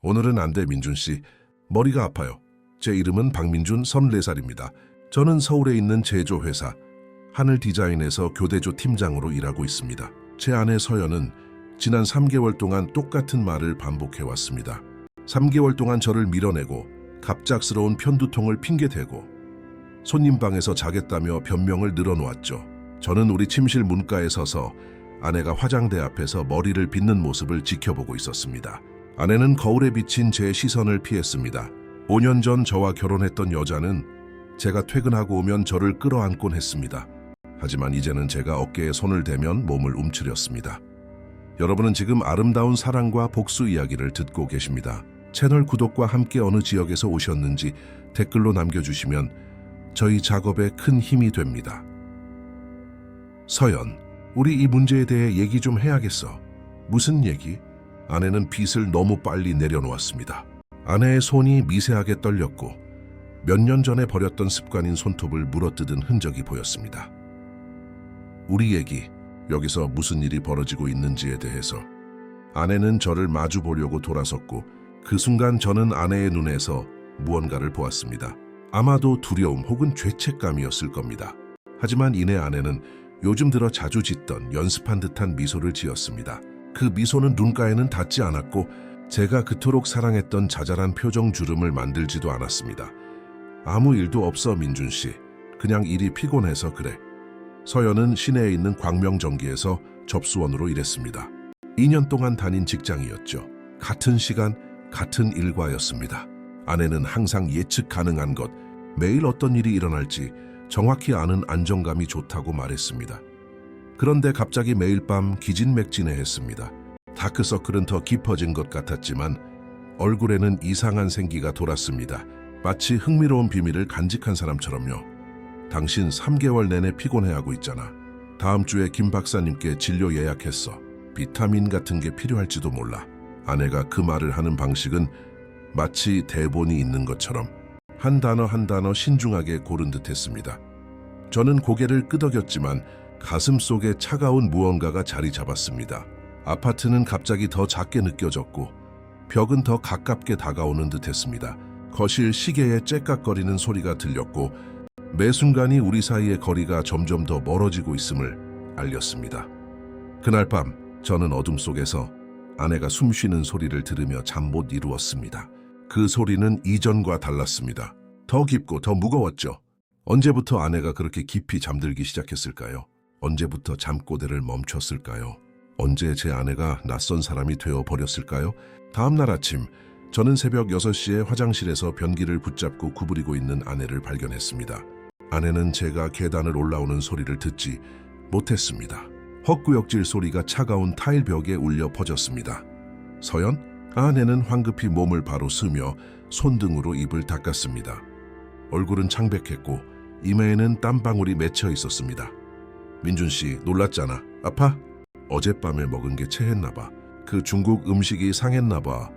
오늘은 안 돼, 민준 씨. 머리가 아파요. 제 이름은 박민준, 34살입니다. 저는 서울에 있는 제조회사 하늘디자인에서 교대조 팀장으로 일하고 있습니다. 제 아내 서연은 지난 3개월 동안 똑같은 말을 반복해왔습니다. 3개월 동안 저를 밀어내고 갑작스러운 편두통을 핑계대고 손님 방에서 자겠다며 변명을 늘어놓았죠. 저는 우리 침실 문가에 서서 아내가 화장대 앞에서 머리를 빗는 모습을 지켜보고 있었습니다. 아내는 거울에 비친 제 시선을 피했습니다. 5년 전 저와 결혼했던 여자는 제가 퇴근하고 오면 저를 끌어안곤 했습니다. 하지만 이제는 제가 어깨에 손을 대면 몸을 움츠렸습니다. 여러분은 지금 아름다운 사랑과 복수 이야기를 듣고 계십니다. 채널 구독과 함께 어느 지역에서 오셨는지 댓글로 남겨주시면 저희 작업에 큰 힘이 됩니다. 서연, 우리 이 문제에 대해 얘기 좀 해야겠어. 무슨 얘기? 아내는 빗을 너무 빨리 내려놓았습니다. 아내의 손이 미세하게 떨렸고 몇 년 전에 버렸던 습관인 손톱을 물어뜯은 흔적이 보였습니다. 우리 얘기, 여기서 무슨 일이 벌어지고 있는지에 대해서. 아내는 저를 마주 보려고 돌아섰고 그 순간 저는 아내의 눈에서 무언가를 보았습니다. 아마도 두려움 혹은 죄책감이었을 겁니다. 하지만 이내 아내는 요즘 들어 자주 짓던 연습한 듯한 미소를 지었습니다. 그 미소는 눈가에는 닿지 않았고 제가 그토록 사랑했던 자잘한 표정 주름을 만들지도 않았습니다. 아무 일도 없어, 민준 씨. 그냥 일이 피곤해서 그래. 서연은 시내에 있는 광명전기에서 접수원으로 일했습니다. 2년 동안 다닌 직장이었죠. 같은 시간, 같은 일과였습니다. 아내는 항상 예측 가능한 것, 매일 어떤 일이 일어날지 정확히 아는 안정감이 좋다고 말했습니다. 그런데 갑자기 매일 밤 기진맥진해했습니다. 다크서클은 더 깊어진 것 같았지만 얼굴에는 이상한 생기가 돌았습니다. 마치 흥미로운 비밀을 간직한 사람처럼요. 당신 3개월 내내 피곤해하고 있잖아. 다음 주에 김 박사님께 진료 예약했어. 비타민 같은 게 필요할지도 몰라. 아내가 그 말을 하는 방식은 마치 대본이 있는 것처럼 한 단어 한 단어 신중하게 고른 듯했습니다. 저는 고개를 끄덕였지만 가슴 속에 차가운 무언가가 자리 잡았습니다. 아파트는 갑자기 더 작게 느껴졌고 벽은 더 가깝게 다가오는 듯했습니다. 거실 시계에 째깍거리는 소리가 들렸고 매 순간이 우리 사이의 거리가 점점 더 멀어지고 있음을 알렸습니다. 그날 밤 저는 어둠 속에서 아내가 숨쉬는 소리를 들으며 잠 못 이루었습니다. 그 소리는 이전과 달랐습니다. 더 깊고 더 무거웠죠. 언제부터 아내가 그렇게 깊이 잠들기 시작했을까요? 언제부터 잠꼬대를 멈췄을까요? 언제 제 아내가 낯선 사람이 되어버렸을까요? 다음 날 아침 저는 새벽 6시에 화장실에서 변기를 붙잡고 구부리고 있는 아내를 발견했습니다. 아내는 제가 계단을 올라오는 소리를 듣지 못했습니다. 헛구역질 소리가 차가운 타일 벽에 울려 퍼졌습니다. 서연? 아내는 황급히 몸을 바로 쓰며 손등으로 입을 닦았습니다. 얼굴은 창백했고 이마에는 땀방울이 맺혀 있었습니다. 민준 씨, 놀랐잖아. 아파? 어젯밤에 먹은 게 체했나 봐. 그 중국 음식이 상했나 봐.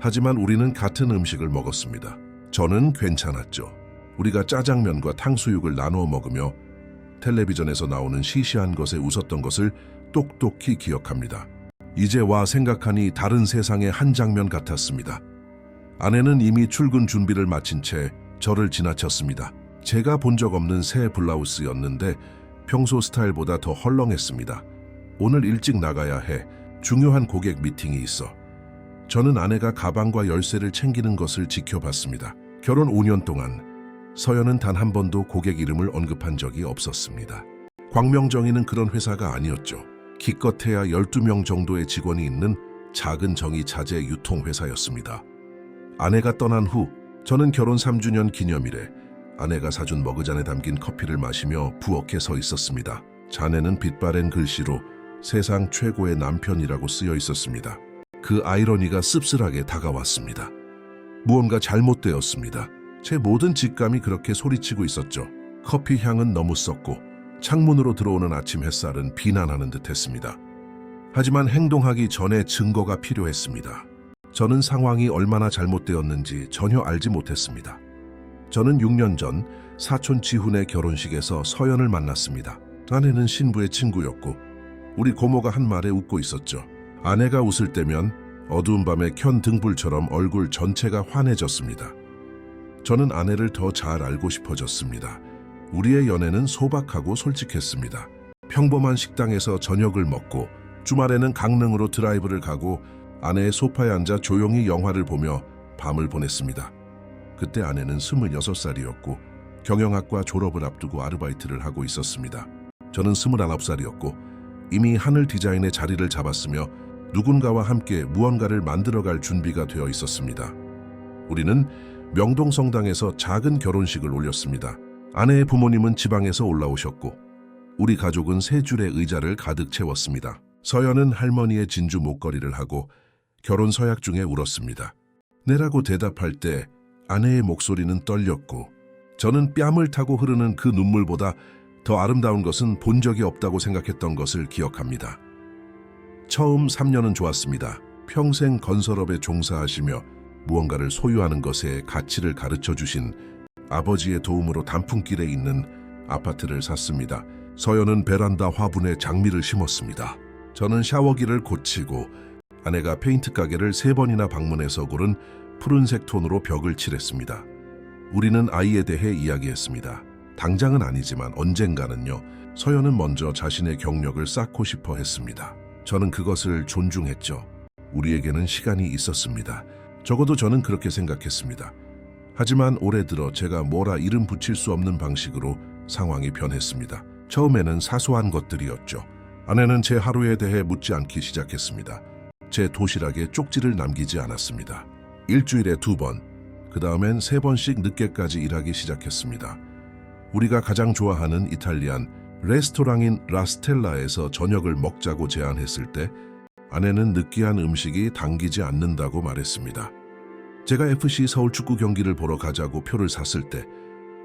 하지만 우리는 같은 음식을 먹었습니다. 저는 괜찮았죠. 우리가 짜장면과 탕수육을 나누어 먹으며 텔레비전에서 나오는 시시한 것에 웃었던 것을 똑똑히 기억합니다. 이제 와 생각하니 다른 세상의 한 장면 같았습니다. 아내는 이미 출근 준비를 마친 채 저를 지나쳤습니다. 제가 본 적 없는 새 블라우스였는데 평소 스타일보다 더 헐렁했습니다. 오늘 일찍 나가야 해. 중요한 고객 미팅이 있어. 저는 아내가 가방과 열쇠를 챙기는 것을 지켜봤습니다. 결혼 5년 동안 서연은 단 한 번도 고객 이름을 언급한 적이 없었습니다. 광명정의는 그런 회사가 아니었죠. 기껏해야 12명 정도의 직원이 있는 작은 정의자재 유통회사였습니다. 아내가 떠난 후 저는 결혼 3주년 기념일에 아내가 사준 머그잔에 담긴 커피를 마시며 부엌에 서 있었습니다. 잔에는 빛바랜 글씨로 세상 최고의 남편이라고 쓰여 있었습니다. 그 아이러니가 씁쓸하게 다가왔습니다. 무언가 잘못되었습니다. 제 모든 직감이 그렇게 소리치고 있었죠. 커피 향은 너무 썩고 창문으로 들어오는 아침 햇살은 비난하는 듯했습니다. 하지만 행동하기 전에 증거가 필요했습니다. 저는 상황이 얼마나 잘못되었는지 전혀 알지 못했습니다. 저는 6년 전 사촌 지훈의 결혼식에서 서연을 만났습니다. 아내는 신부의 친구였고 우리 고모가 한 말에 웃고 있었죠. 아내가 웃을 때면 어두운 밤에 켠 등불처럼 얼굴 전체가 환해졌습니다. 저는 아내를 더 잘 알고 싶어졌습니다. 우리의 연애는 소박하고 솔직했습니다. 평범한 식당에서 저녁을 먹고 주말에는 강릉으로 드라이브를 가고 아내의 소파에 앉아 조용히 영화를 보며 밤을 보냈습니다. 그때 아내는 26살이었고 경영학과 졸업을 앞두고 아르바이트를 하고 있었습니다. 저는 29살이었고 이미 하늘 디자인의 자리를 잡았으며 누군가와 함께 무언가를 만들어갈 준비가 되어 있었습니다. 우리는 명동 성당에서 작은 결혼식을 올렸습니다. 아내의 부모님은 지방에서 올라오셨고 우리 가족은 세 줄의 의자를 가득 채웠습니다. 서연은 할머니의 진주 목걸이를 하고 결혼 서약 중에 울었습니다. 네라고 대답할 때 아내의 목소리는 떨렸고 저는 뺨을 타고 흐르는 그 눈물보다 더 아름다운 것은 본 적이 없다고 생각했던 것을 기억합니다. 처음 3년은 좋았습니다. 평생 건설업에 종사하시며 무언가를 소유하는 것의 가치를 가르쳐 주신 아버지의 도움으로 단풍길에 있는 아파트를 샀습니다. 서연은 베란다 화분에 장미를 심었습니다. 저는 샤워기를 고치고 아내가 페인트 가게를 3번이나 방문해서 고른 푸른색 톤으로 벽을 칠했습니다. 우리는 아이에 대해 이야기했습니다. 당장은 아니지만 언젠가는요. 서연은 먼저 자신의 경력을 쌓고 싶어 했습니다. 저는 그것을 존중했죠. 우리에게는 시간이 있었습니다. 적어도 저는 그렇게 생각했습니다. 하지만 올해 들어 제가 뭐라 이름 붙일 수 없는 방식으로 상황이 변했습니다. 처음에는 사소한 것들이었죠. 아내는 제 하루에 대해 묻지 않기 시작했습니다. 제 도시락에 쪽지를 남기지 않았습니다. 일주일에 2번, 그 다음엔 3번씩 늦게까지 일하기 시작했습니다. 우리가 가장 좋아하는 이탈리안 레스토랑인 라스텔라에서 저녁을 먹자고 제안했을 때 아내는 느끼한 음식이 당기지 않는다고 말했습니다. 제가 FC 서울 축구 경기를 보러 가자고 표를 샀을 때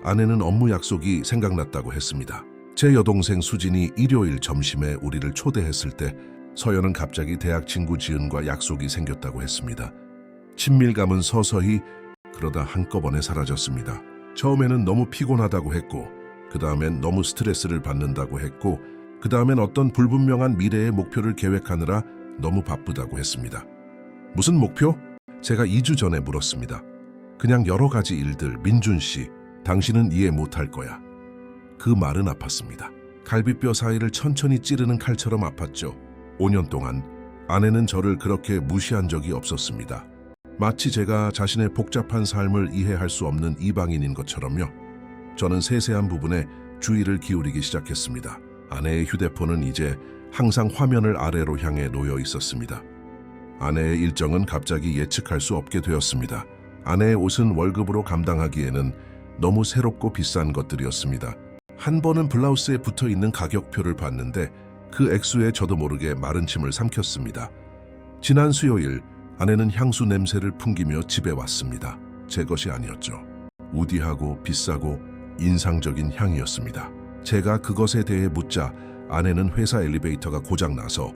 아내는 업무 약속이 생각났다고 했습니다. 제 여동생 수진이 일요일 점심에 우리를 초대했을 때 서연은 갑자기 대학 친구 지은과 약속이 생겼다고 했습니다. 친밀감은 서서히 그러다 한꺼번에 사라졌습니다. 처음에는 너무 피곤하다고 했고 그 다음엔 너무 스트레스를 받는다고 했고 그 다음엔 어떤 불분명한 미래의 목표를 계획하느라 너무 바쁘다고 했습니다. 무슨 목표? 제가 2주 전에 물었습니다. 그냥 여러 가지 일들, 민준 씨, 당신은 이해 못할 거야. 그 말은 아팠습니다. 갈비뼈 사이를 천천히 찌르는 칼처럼 아팠죠. 5년 동안 아내는 저를 그렇게 무시한 적이 없었습니다. 마치 제가 자신의 복잡한 삶을 이해할 수 없는 이방인인 것처럼요. 저는 세세한 부분에 주의를 기울이기 시작했습니다. 아내의 휴대폰은 이제 항상 화면을 아래로 향해 놓여 있었습니다. 아내의 일정은 갑자기 예측할 수 없게 되었습니다. 아내의 옷은 월급으로 감당하기에는 너무 새롭고 비싼 것들이었습니다. 한 번은 블라우스에 붙어있는 가격표를 봤는데 그 액수에 저도 모르게 마른 침을 삼켰습니다. 지난 수요일 아내는 향수 냄새를 풍기며 집에 왔습니다. 제 것이 아니었죠. 우디하고 비싸고 인상적인 향이었습니다. 제가 그것에 대해 묻자 아내는 회사 엘리베이터가 고장나서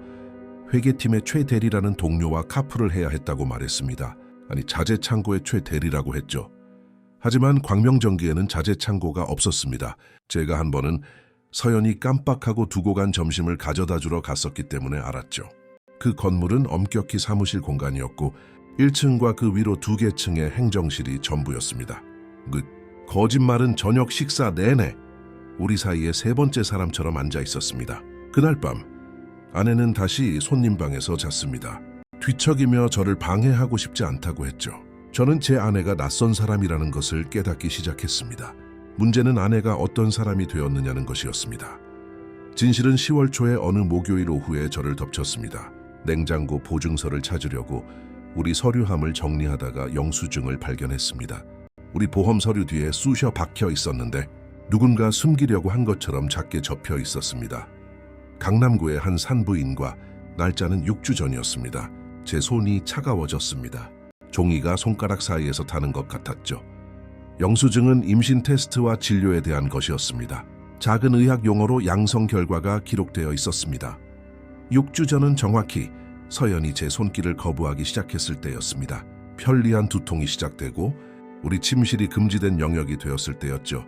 회계팀의 최 대리라는 동료와 카풀을 해야 했다고 말했습니다. 아니, 자재 창고의 최 대리라고 했죠. 하지만 광명전기에는 자재 창고가 없었습니다. 제가 한 번은 서연이 깜빡하고 두고 간 점심을 가져다 주러 갔었기 때문에 알았죠. 그 건물은 엄격히 사무실 공간이었고 1층과 그 위로 2개 층의 행정실이 전부였습니다. 거짓말은 저녁 식사 내내 우리 사이에 3번째 사람처럼 앉아 있었습니다. 그날 밤 아내는 다시 손님 방에서 잤습니다. 뒤척이며 저를 방해하고 싶지 않다고 했죠. 저는 제 아내가 낯선 사람이라는 것을 깨닫기 시작했습니다. 문제는 아내가 어떤 사람이 되었느냐는 것이었습니다. 진실은 10월 초에 어느 목요일 오후에 저를 덮쳤습니다. 냉장고 보증서를 찾으려고 우리 서류함을 정리하다가 영수증을 발견했습니다. 우리 보험 서류 뒤에 쑤셔 박혀 있었는데 누군가 숨기려고 한 것처럼 작게 접혀 있었습니다. 강남구의 한 산부인과 날짜는 6주 전이었습니다. 제 손이 차가워졌습니다. 종이가 손가락 사이에서 타는 것 같았죠. 영수증은 임신 테스트와 진료에 대한 것이었습니다. 작은 의학 용어로 양성 결과가 기록되어 있었습니다. 6주 전은 정확히 서연이 제 손길을 거부하기 시작했을 때였습니다. 편리한 두통이 시작되고 우리 침실이 금지된 영역이 되었을 때였죠.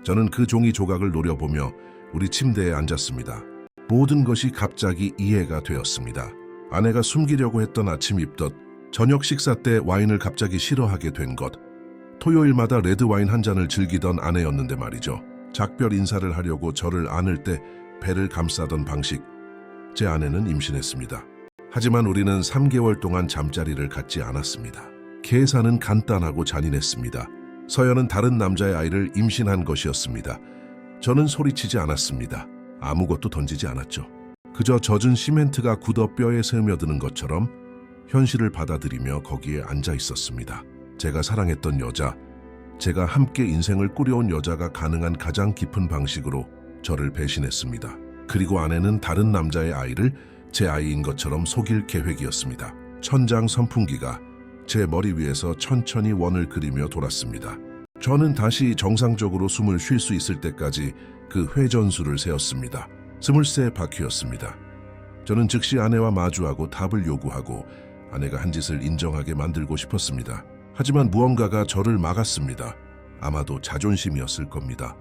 저는 그 종이 조각을 노려보며 우리 침대에 앉았습니다. 모든 것이 갑자기 이해가 되었습니다. 아내가 숨기려고 했던 아침 입덧, 저녁 식사 때 와인을 갑자기 싫어하게 된 것, 토요일마다 레드와인 한 잔을 즐기던 아내였는데 말이죠. 작별 인사를 하려고 저를 안을 때 배를 감싸던 방식, 제 아내는 임신했습니다. 하지만 우리는 3개월 동안 잠자리를 갖지 않았습니다. 계산은 간단하고 잔인했습니다. 서연은 다른 남자의 아이를 임신한 것이었습니다. 저는 소리치지 않았습니다. 아무것도 던지지 않았죠. 그저 젖은 시멘트가 굳어 뼈에 스며드는 것처럼 현실을 받아들이며 거기에 앉아 있었습니다. 제가 사랑했던 여자, 제가 함께 인생을 꾸려온 여자가 가능한 가장 깊은 방식으로 저를 배신했습니다. 그리고 아내는 다른 남자의 아이를 제 아이인 것처럼 속일 계획이었습니다. 천장 선풍기가 제 머리 위에서 천천히 원을 그리며 돌았습니다. 저는 다시 정상적으로 숨을 쉴 수 있을 때까지 그 회전수를 세었습니다. 23바퀴였습니다. 저는 즉시 아내와 마주하고 답을 요구하고 아내가 한 짓을 인정하게 만들고 싶었습니다. 하지만 무언가가 저를 막았습니다. 아마도 자존심이었을 겁니다.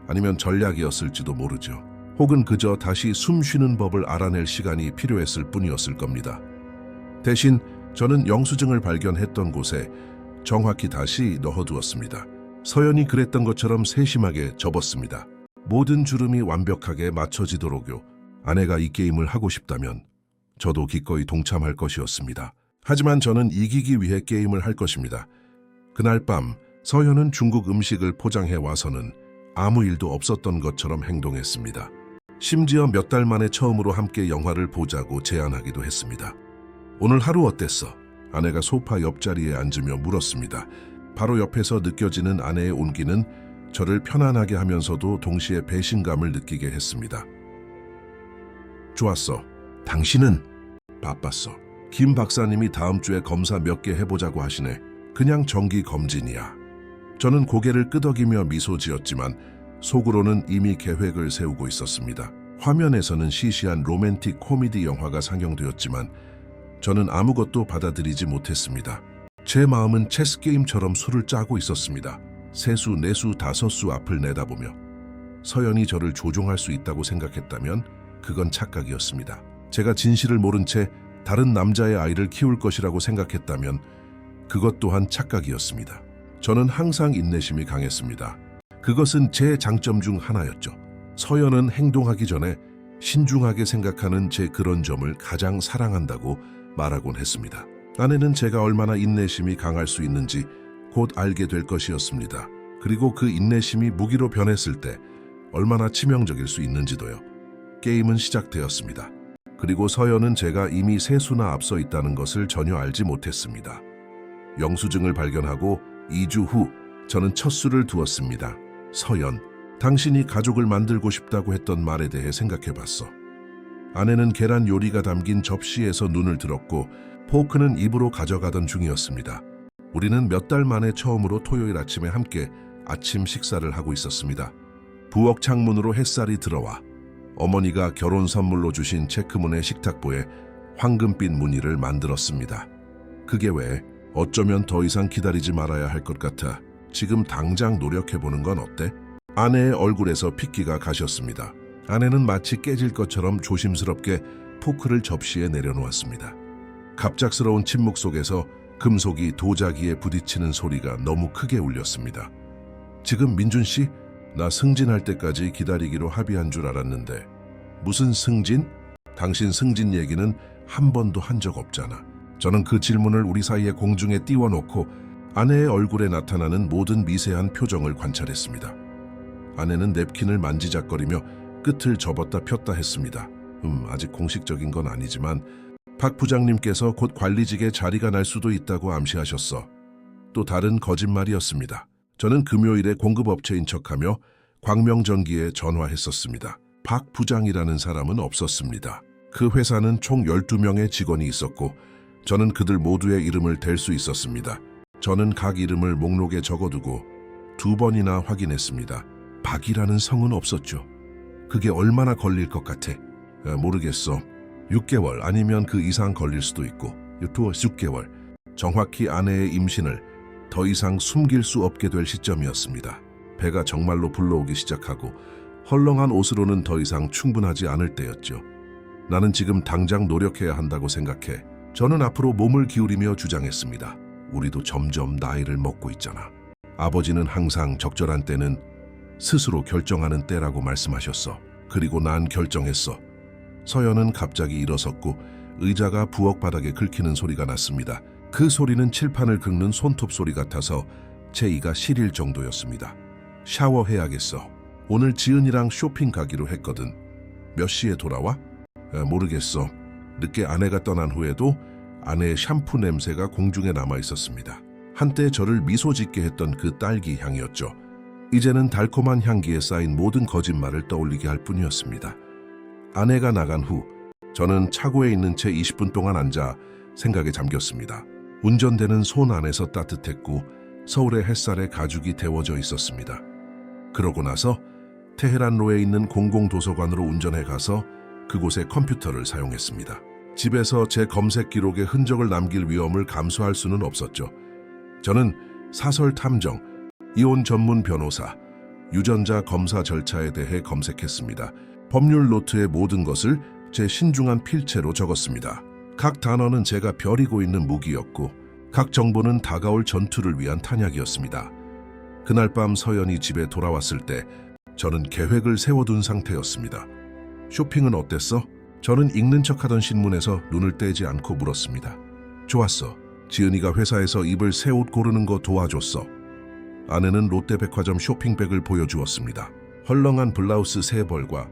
아니면 전략이었을지도 모르죠. 혹은 그저 다시 숨 쉬는 법을 알아낼 시간이 필요했을 뿐이었을 겁니다. 대신 저는 영수증을 발견했던 곳에 정확히 다시 넣어두었습니다. 서연이 그랬던 것처럼 세심하게 접었습니다. 모든 주름이 완벽하게 맞춰지도록요. 아내가 이 게임을 하고 싶다면 저도 기꺼이 동참할 것이었습니다. 하지만 저는 이기기 위해 게임을 할 것입니다. 그날 밤 서연은 중국 음식을 포장해 와서는 아무 일도 없었던 것처럼 행동했습니다. 심지어 몇 달 만에 처음으로 함께 영화를 보자고 제안하기도 했습니다. 오늘 하루 어땠어? 아내가 소파 옆자리에 앉으며 물었습니다. 바로 옆에서 느껴지는 아내의 온기는 저를 편안하게 하면서도 동시에 배신감을 느끼게 했습니다. 좋았어. 당신은? 바빴어. 김 박사님이 다음 주에 검사 몇 개 해보자고 하시네. 그냥 정기 검진이야. 저는 고개를 끄덕이며 미소 지었지만 속으로는 이미 계획을 세우고 있었습니다. 화면에서는 시시한 로맨틱 코미디 영화가 상영되었지만 저는 아무것도 받아들이지 못했습니다. 제 마음은 체스 게임처럼 수를 짜고 있었습니다. 세수, 네수, 다섯수 앞을 내다보며 서연이 저를 조종할 수 있다고 생각했다면 그건 착각이었습니다. 제가 진실을 모른 채 다른 남자의 아이를 키울 것이라고 생각했다면 그것 또한 착각이었습니다. 저는 항상 인내심이 강했습니다. 그것은 제 장점 중 하나였죠. 서연은 행동하기 전에 신중하게 생각하는 제 그런 점을 가장 사랑한다고 말하곤 했습니다. 아내는 제가 얼마나 인내심이 강할 수 있는지 곧 알게 될 것이었습니다. 그리고 그 인내심이 무기로 변했을 때 얼마나 치명적일 수 있는지도요. 게임은 시작되었습니다. 그리고 서연은 제가 이미 세수나 앞서 있다는 것을 전혀 알지 못했습니다. 영수증을 발견하고 2주 후 저는 첫 수를 두었습니다. 서연, 당신이 가족을 만들고 싶다고 했던 말에 대해 생각해봤어. 아내는 계란 요리가 담긴 접시에서 눈을 들었고 포크는 입으로 가져가던 중이었습니다. 우리는 몇 달 만에 처음으로 토요일 아침에 함께 아침 식사를 하고 있었습니다. 부엌 창문으로 햇살이 들어와 어머니가 결혼 선물로 주신 체크무늬 식탁보에 황금빛 무늬를 만들었습니다. 그게 왜 어쩌면 더 이상 기다리지 말아야 할 것 같아 지금 당장 노력해보는 건 어때? 아내의 얼굴에서 핏기가 가셨습니다. 아내는 마치 깨질 것처럼 조심스럽게 포크를 접시에 내려놓았습니다. 갑작스러운 침묵 속에서 금속이 도자기에 부딪히는 소리가 너무 크게 울렸습니다. 지금 민준 씨? 나 승진할 때까지 기다리기로 합의한 줄 알았는데. 무슨 승진? 당신 승진 얘기는 한 번도 한 적 없잖아. 저는 그 질문을 우리 사이의 공중에 띄워놓고 아내의 얼굴에 나타나는 모든 미세한 표정을 관찰했습니다. 아내는 냅킨을 만지작거리며 끝을 접었다 폈다 했습니다. 아직 공식적인 건 아니지만 박 부장님께서 곧 관리직에 자리가 날 수도 있다고 암시하셨어. 또 다른 거짓말이었습니다. 저는 금요일에 공급업체인 척하며 광명전기에 전화했었습니다. 박 부장이라는 사람은 없었습니다. 그 회사는 총 12명의 직원이 있었고 저는 그들 모두의 이름을 댈 수 있었습니다. 저는 각 이름을 목록에 적어두고 2번이나 확인했습니다. 박이라는 성은 없었죠. 그게 얼마나 걸릴 것 같아? 모르겠어. 6개월 아니면 그 이상 걸릴 수도 있고 6개월. 정확히 아내의 임신을 더 이상 숨길 수 없게 될 시점이었습니다. 배가 정말로 불러오기 시작하고 헐렁한 옷으로는 더 이상 충분하지 않을 때였죠. 나는 지금 당장 노력해야 한다고 생각해. 저는 앞으로 몸을 기울이며 주장했습니다. 우리도 점점 나이를 먹고 있잖아. 아버지는 항상 적절한 때는 스스로 결정하는 때라고 말씀하셨어. 그리고 난 결정했어. 서연은 갑자기 일어섰고 의자가 부엌 바닥에 긁히는 소리가 났습니다. 그 소리는 칠판을 긁는 손톱 소리 같아서 제 이가 시릴 정도였습니다. 샤워해야겠어. 오늘 지은이랑 쇼핑 가기로 했거든. 몇 시에 돌아와? 모르겠어. 늦게 아내가 떠난 후에도 아내의 샴푸 냄새가 공중에 남아 있었습니다. 한때 저를 미소 짓게 했던 그 딸기 향이었죠. 이제는 달콤한 향기에 쌓인 모든 거짓말을 떠올리게 할 뿐이었습니다. 아내가 나간 후 저는 차고에 있는 채 20분 동안 앉아 생각에 잠겼습니다. 운전대는 손 안에서 따뜻했고 서울의 햇살에 가죽이 데워져 있었습니다. 그러고 나서 테헤란로에 있는 공공도서관으로 운전해 가서 그곳에 컴퓨터를 사용했습니다. 집에서 제 검색 기록에 흔적을 남길 위험을 감수할 수는 없었죠. 저는 사설 탐정, 이혼 전문 변호사, 유전자 검사 절차에 대해 검색했습니다. 법률 노트의 모든 것을 제 신중한 필체로 적었습니다. 각 단어는 제가 벼리고 있는 무기였고 각 정보는 다가올 전투를 위한 탄약이었습니다. 그날 밤 서연이 집에 돌아왔을 때 저는 계획을 세워둔 상태였습니다. 쇼핑은 어땠어? 저는 읽는 척하던 신문에서 눈을 떼지 않고 물었습니다. 좋았어. 지은이가 회사에서 입을 새 옷 고르는 거 도와줬어. 아내는 롯데백화점 쇼핑백을 보여주었습니다. 헐렁한 블라우스 3벌과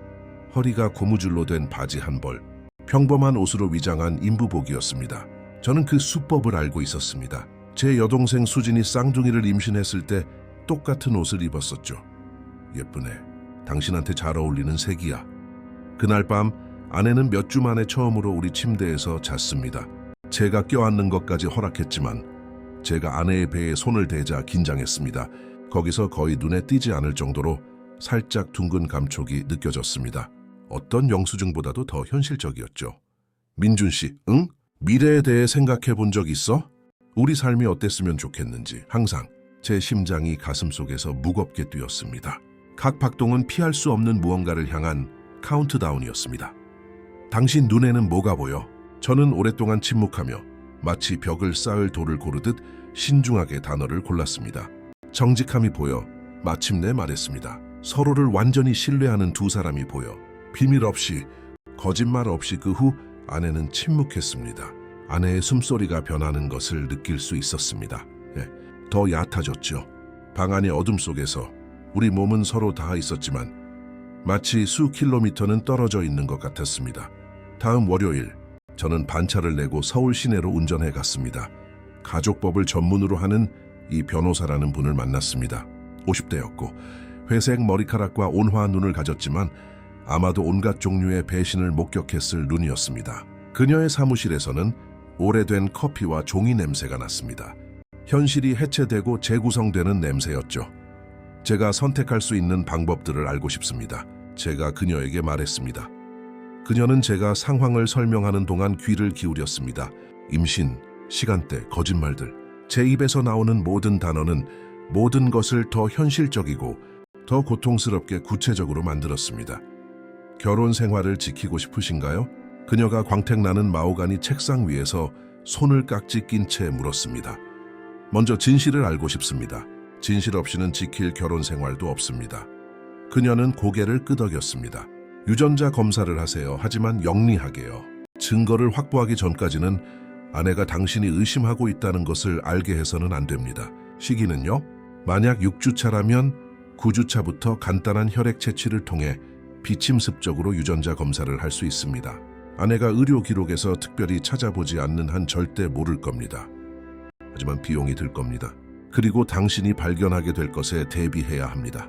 허리가 고무줄로 된 바지 1벌, 평범한 옷으로 위장한 인부복이었습니다. 저는 그 수법을 알고 있었습니다. 제 여동생 수진이 쌍둥이를 임신했을 때 똑같은 옷을 입었었죠. 예쁘네. 당신한테 잘 어울리는 색이야. 그날 밤 아내는 몇 주 만에 처음으로 우리 침대에서 잤습니다. 제가 껴안는 것까지 허락했지만 제가 아내의 배에 손을 대자 긴장했습니다. 거기서 거의 눈에 띄지 않을 정도로 살짝 둥근 감촉이 느껴졌습니다. 어떤 영수증보다도 더 현실적이었죠. 민준 씨, 응? 미래에 대해 생각해 본 적 있어? 우리 삶이 어땠으면 좋겠는지 항상 제 심장이 가슴속에서 무겁게 뛰었습니다. 각 박동은 피할 수 없는 무언가를 향한 카운트다운이었습니다. 당신 눈에는 뭐가 보여? 저는 오랫동안 침묵하며 마치 벽을 쌓을 돌을 고르듯 신중하게 단어를 골랐습니다. 정직함이 보여. 마침내 말했습니다. 서로를 완전히 신뢰하는 두 사람이 보여. 비밀 없이, 거짓말 없이. 그 후 아내는 침묵했습니다. 아내의 숨소리가 변하는 것을 느낄 수 있었습니다. 더 얕아졌죠. 방 안의 어둠 속에서 우리 몸은 서로 닿아 있었지만 마치 수 킬로미터는 떨어져 있는 것 같았습니다. 다음 월요일, 저는 반차를 내고 서울 시내로 운전해 갔습니다. 가족법을 전문으로 하는 이 변호사라는 분을 만났습니다. 50대였고 회색 머리카락과 온화한 눈을 가졌지만 아마도 온갖 종류의 배신을 목격했을 눈이었습니다. 그녀의 사무실에서는 오래된 커피와 종이 냄새가 났습니다. 현실이 해체되고 재구성되는 냄새였죠. 제가 선택할 수 있는 방법들을 알고 싶습니다. 제가 그녀에게 말했습니다. 그녀는 제가 상황을 설명하는 동안 귀를 기울였습니다. 임신, 시간대, 거짓말들. 제 입에서 나오는 모든 단어는 모든 것을 더 현실적이고 더 고통스럽게 구체적으로 만들었습니다. 결혼 생활을 지키고 싶으신가요? 그녀가 광택나는 마호가니 책상 위에서 손을 깍지 낀 채 물었습니다. 먼저 진실을 알고 싶습니다. 진실 없이는 지킬 결혼 생활도 없습니다. 그녀는 고개를 끄덕였습니다. 유전자 검사를 하세요. 하지만 영리하게요. 증거를 확보하기 전까지는 아내가 당신이 의심하고 있다는 것을 알게 해서는 안 됩니다. 시기는요? 만약 6주차라면 9주차부터 간단한 혈액 채취를 통해 비침습적으로 유전자 검사를 할 수 있습니다. 아내가 의료 기록에서 특별히 찾아보지 않는 한 절대 모를 겁니다. 하지만 비용이 들 겁니다. 그리고 당신이 발견하게 될 것에 대비해야 합니다.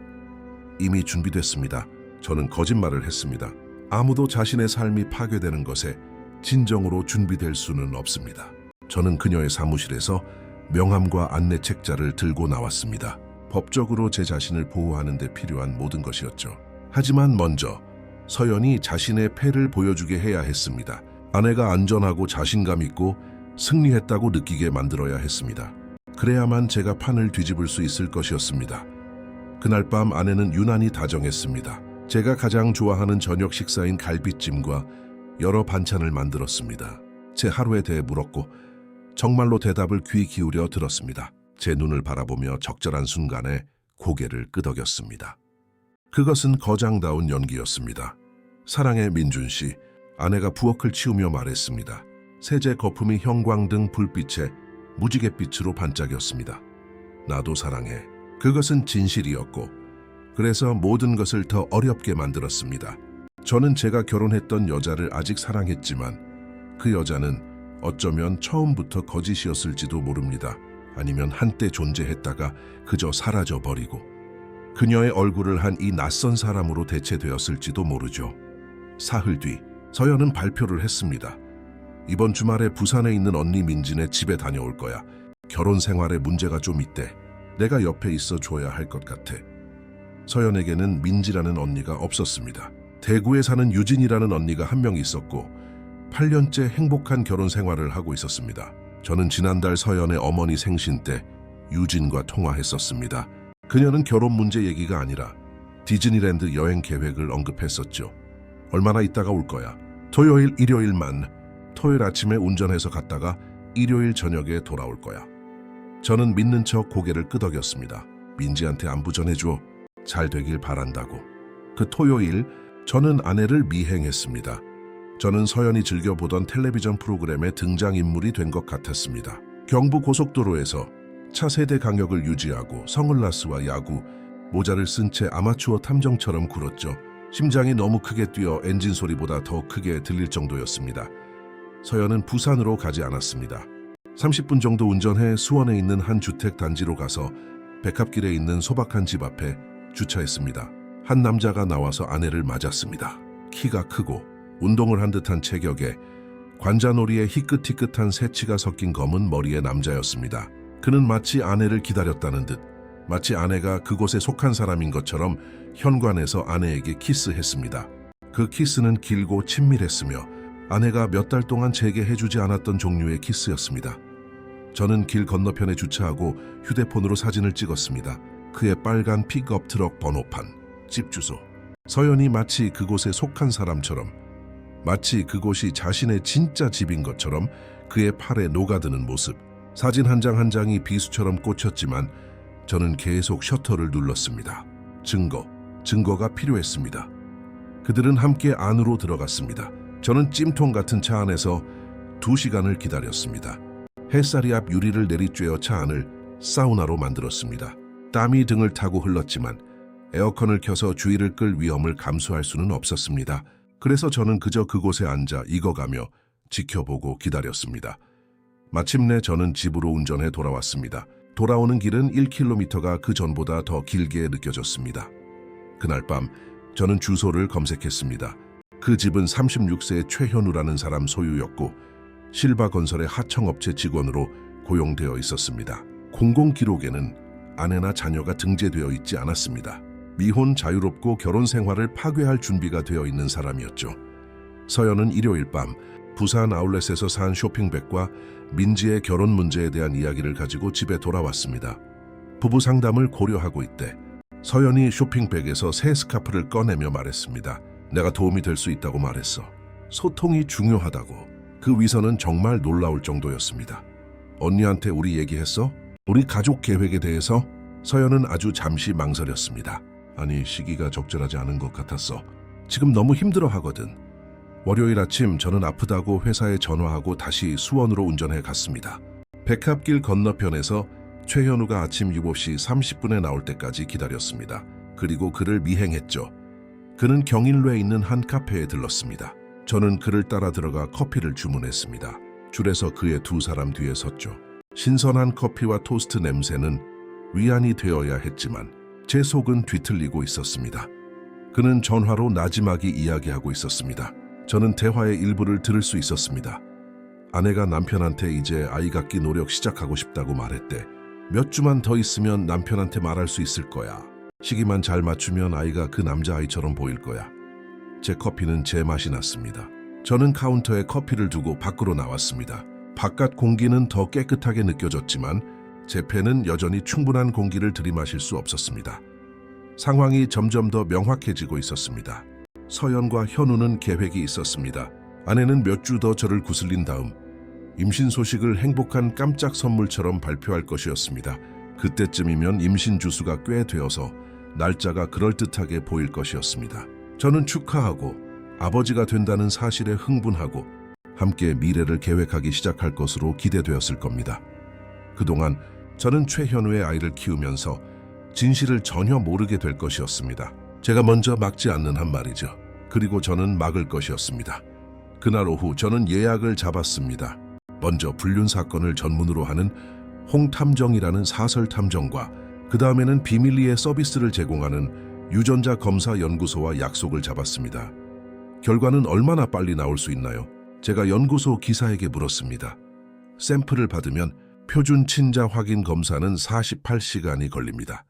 이미 준비됐습니다. 저는 거짓말을 했습니다. 아무도 자신의 삶이 파괴되는 것에 진정으로 준비될 수는 없습니다. 저는 그녀의 사무실에서 명함과 안내 책자를 들고 나왔습니다. 법적으로 제 자신을 보호하는 데 필요한 모든 것이었죠. 하지만 먼저 서연이 자신의 패를 보여주게 해야 했습니다. 아내가 안전하고 자신감 있고 승리했다고 느끼게 만들어야 했습니다. 그래야만 제가 판을 뒤집을 수 있을 것이었습니다. 그날 밤 아내는 유난히 다정했습니다. 제가 가장 좋아하는 저녁 식사인 갈비찜과 여러 반찬을 만들었습니다. 제 하루에 대해 물었고 정말로 대답을 귀 기울여 들었습니다. 제 눈을 바라보며 적절한 순간에 고개를 끄덕였습니다. 그것은 거장다운 연기였습니다. 사랑의 민준 씨, 아내가 부엌을 치우며 말했습니다. 세제 거품이 형광등 불빛에 무지갯빛으로 반짝였습니다. 나도 사랑해. 그것은 진실이었고 그래서 모든 것을 더 어렵게 만들었습니다. 저는 제가 결혼했던 여자를 아직 사랑했지만 그 여자는 어쩌면 처음부터 거짓이었을지도 모릅니다. 아니면 한때 존재했다가 그저 사라져버리고 그녀의 얼굴을 한 이 낯선 사람으로 대체되었을지도 모르죠. 사흘 뒤 서연은 발표를 했습니다. 이번 주말에 부산에 있는 언니 민진의 집에 다녀올 거야. 결혼 생활에 문제가 좀 있대. 내가 옆에 있어 줘야 할 것 같아. 서연에게는 민지라는 언니가 없었습니다. 대구에 사는 유진이라는 언니가 한 명 있었고 8년째 행복한 결혼 생활을 하고 있었습니다. 저는 지난달 서연의 어머니 생신 때 유진과 통화했었습니다. 그녀는 결혼 문제 얘기가 아니라 디즈니랜드 여행 계획을 언급했었죠. 얼마나 있다가 올 거야. 토요일, 일요일만. 토요일 아침에 운전해서 갔다가 일요일 저녁에 돌아올 거야. 저는 믿는 척 고개를 끄덕였습니다. 민지한테 안부 전해줘. 잘 되길 바란다고. 그 토요일 저는 아내를 미행했습니다. 저는 서연이 즐겨보던 텔레비전 프로그램의 등장인물이 된 것 같았습니다. 경부 고속도로에서 차세대 강력을 유지하고 선글라스와 야구, 모자를 쓴 채 아마추어 탐정처럼 굴었죠. 심장이 너무 크게 뛰어 엔진 소리보다 더 크게 들릴 정도였습니다. 서연은 부산으로 가지 않았습니다. 30분 정도 운전해 수원에 있는 한 주택 단지로 가서 백합길에 있는 소박한 집 앞에 주차했습니다. 한 남자가 나와서 아내를 맞았습니다. 키가 크고 운동을 한 듯한 체격에 관자놀이에 희끗희끗한 새치가 섞인 검은 머리의 남자였습니다. 그는 마치 아내를 기다렸다는 듯, 마치 아내가 그곳에 속한 사람인 것처럼 현관에서 아내에게 키스했습니다. 그 키스는 길고 친밀했으며 아내가 몇 달 동안 제게 해주지 않았던 종류의 키스였습니다. 저는 길 건너편에 주차하고 휴대폰으로 사진을 찍었습니다. 그의 빨간 픽업 트럭 번호판, 집 주소. 서연이 마치 그곳에 속한 사람처럼, 마치 그곳이 자신의 진짜 집인 것처럼 그의 팔에 녹아드는 모습. 사진 한 장 한 장이 비수처럼 꽂혔지만 저는 계속 셔터를 눌렀습니다. 증거가 필요했습니다. 그들은 함께 안으로 들어갔습니다. 저는 찜통 같은 차 안에서 2시간을 기다렸습니다. 햇살이 앞 유리를 내리쬐어 차 안을 사우나로 만들었습니다. 땀이 등을 타고 흘렀지만 에어컨을 켜서 주의를 끌 위험을 감수할 수는 없었습니다. 그래서 저는 그저 그곳에 앉아 익어가며 지켜보고 기다렸습니다. 마침내 저는 집으로 운전해 돌아왔습니다. 돌아오는 길은 1km가 그 전보다 더 길게 느껴졌습니다. 그날 밤 저는 주소를 검색했습니다. 그 집은 36세의 최현우라는 사람 소유였고 실바건설의 하청업체 직원으로 고용되어 있었습니다. 공공기록에는 아내나 자녀가 등재되어 있지 않았습니다. 미혼, 자유롭고 결혼 생활을 파괴할 준비가 되어 있는 사람이었죠. 서연은 일요일 밤 부산 아울렛에서 산 쇼핑백과 민지의 결혼 문제에 대한 이야기를 가지고 집에 돌아왔습니다. 부부 상담을 고려하고 있대. 서연이 쇼핑백에서 새 스카프를 꺼내며 말했습니다. 내가 도움이 될 수 있다고 말했어. 소통이 중요하다고. 그 위선은 정말 놀라울 정도였습니다. 언니한테 우리 얘기했어? 우리 가족 계획에 대해서? 서연은 아주 잠시 망설였습니다. 아니, 시기가 적절하지 않은 것 같았어. 지금 너무 힘들어 하거든. 월요일 아침 저는 아프다고 회사에 전화하고 다시 수원으로 운전해 갔습니다. 백합길 건너편에서 최현우가 아침 7시 30분에 나올 때까지 기다렸습니다. 그리고 그를 미행했죠. 그는 경인로에 있는 한 카페에 들렀습니다. 저는 그를 따라 들어가 커피를 주문했습니다. 줄에서 그의 2사람 뒤에 섰죠. 신선한 커피와 토스트 냄새는 위안이 되어야 했지만 제 속은 뒤틀리고 있었습니다. 그는 전화로 나지막이 이야기하고 있었습니다. 저는 대화의 일부를 들을 수 있었습니다. 아내가 남편한테 이제 아이 갖기 노력 시작하고 싶다고 말했대. 몇 주만 더 있으면 남편한테 말할 수 있을 거야. 시기만 잘 맞추면 아이가 그 남자아이처럼 보일 거야. 제 커피는 제 맛이 났습니다. 저는 카운터에 커피를 두고 밖으로 나왔습니다. 바깥 공기는 더 깨끗하게 느껴졌지만 제 폐는 여전히 충분한 공기를 들이마실 수 없었습니다. 상황이 점점 더 명확해지고 있었습니다. 서연과 현우는 계획이 있었습니다. 아내는 몇 주 더 저를 구슬린 다음 임신 소식을 행복한 깜짝 선물처럼 발표할 것이었습니다. 그때쯤이면 임신 주수가 꽤 되어서 날짜가 그럴듯하게 보일 것이었습니다. 저는 축하하고 아버지가 된다는 사실에 흥분하고 함께 미래를 계획하기 시작할 것으로 기대되었을 겁니다. 그동안 저는 최현우의 아이를 키우면서 진실을 전혀 모르게 될 것이었습니다. 제가 먼저 막지 않는 한 말이죠. 그리고 저는 막을 것이었습니다. 그날 오후 저는 예약을 잡았습니다. 먼저 불륜 사건을 전문으로 하는 홍탐정이라는 사설 탐정과 그 다음에는 비밀리에 서비스를 제공하는 유전자 검사 연구소와 약속을 잡았습니다. 결과는 얼마나 빨리 나올 수 있나요? 제가 연구소 기사에게 물었습니다. 샘플을 받으면 표준 친자 확인 검사는 48시간이 걸립니다.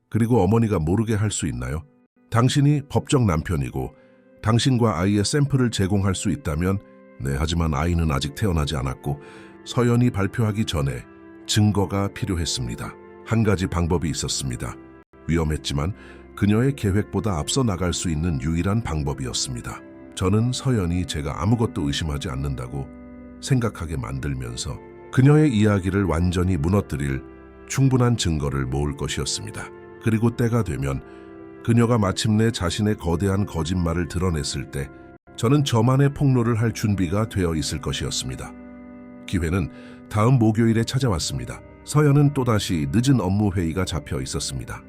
그리고 어머니가 모르게 할 수 있나요? 당신이 법적 남편이고 당신과 아이의 샘플을 제공할 수 있다면 네, 하지만 아이는 아직 태어나지 않았고 서연이 발표하기 전에 증거가 필요했습니다. 한 가지 방법이 있었습니다. 위험했지만 그녀의 계획보다 앞서 나갈 수 있는 유일한 방법이었습니다. 저는 서연이 제가 아무것도 의심하지 않는다고 생각하게 만들면서 그녀의 이야기를 완전히 무너뜨릴 충분한 증거를 모을 것이었습니다. 그리고 때가 되면 그녀가 마침내 자신의 거대한 거짓말을 드러냈을 때 저는 저만의 폭로를 할 준비가 되어 있을 것이었습니다. 기회는 다음 목요일에 찾아왔습니다. 서연은 또다시 늦은 업무 회의가 잡혀 있었습니다.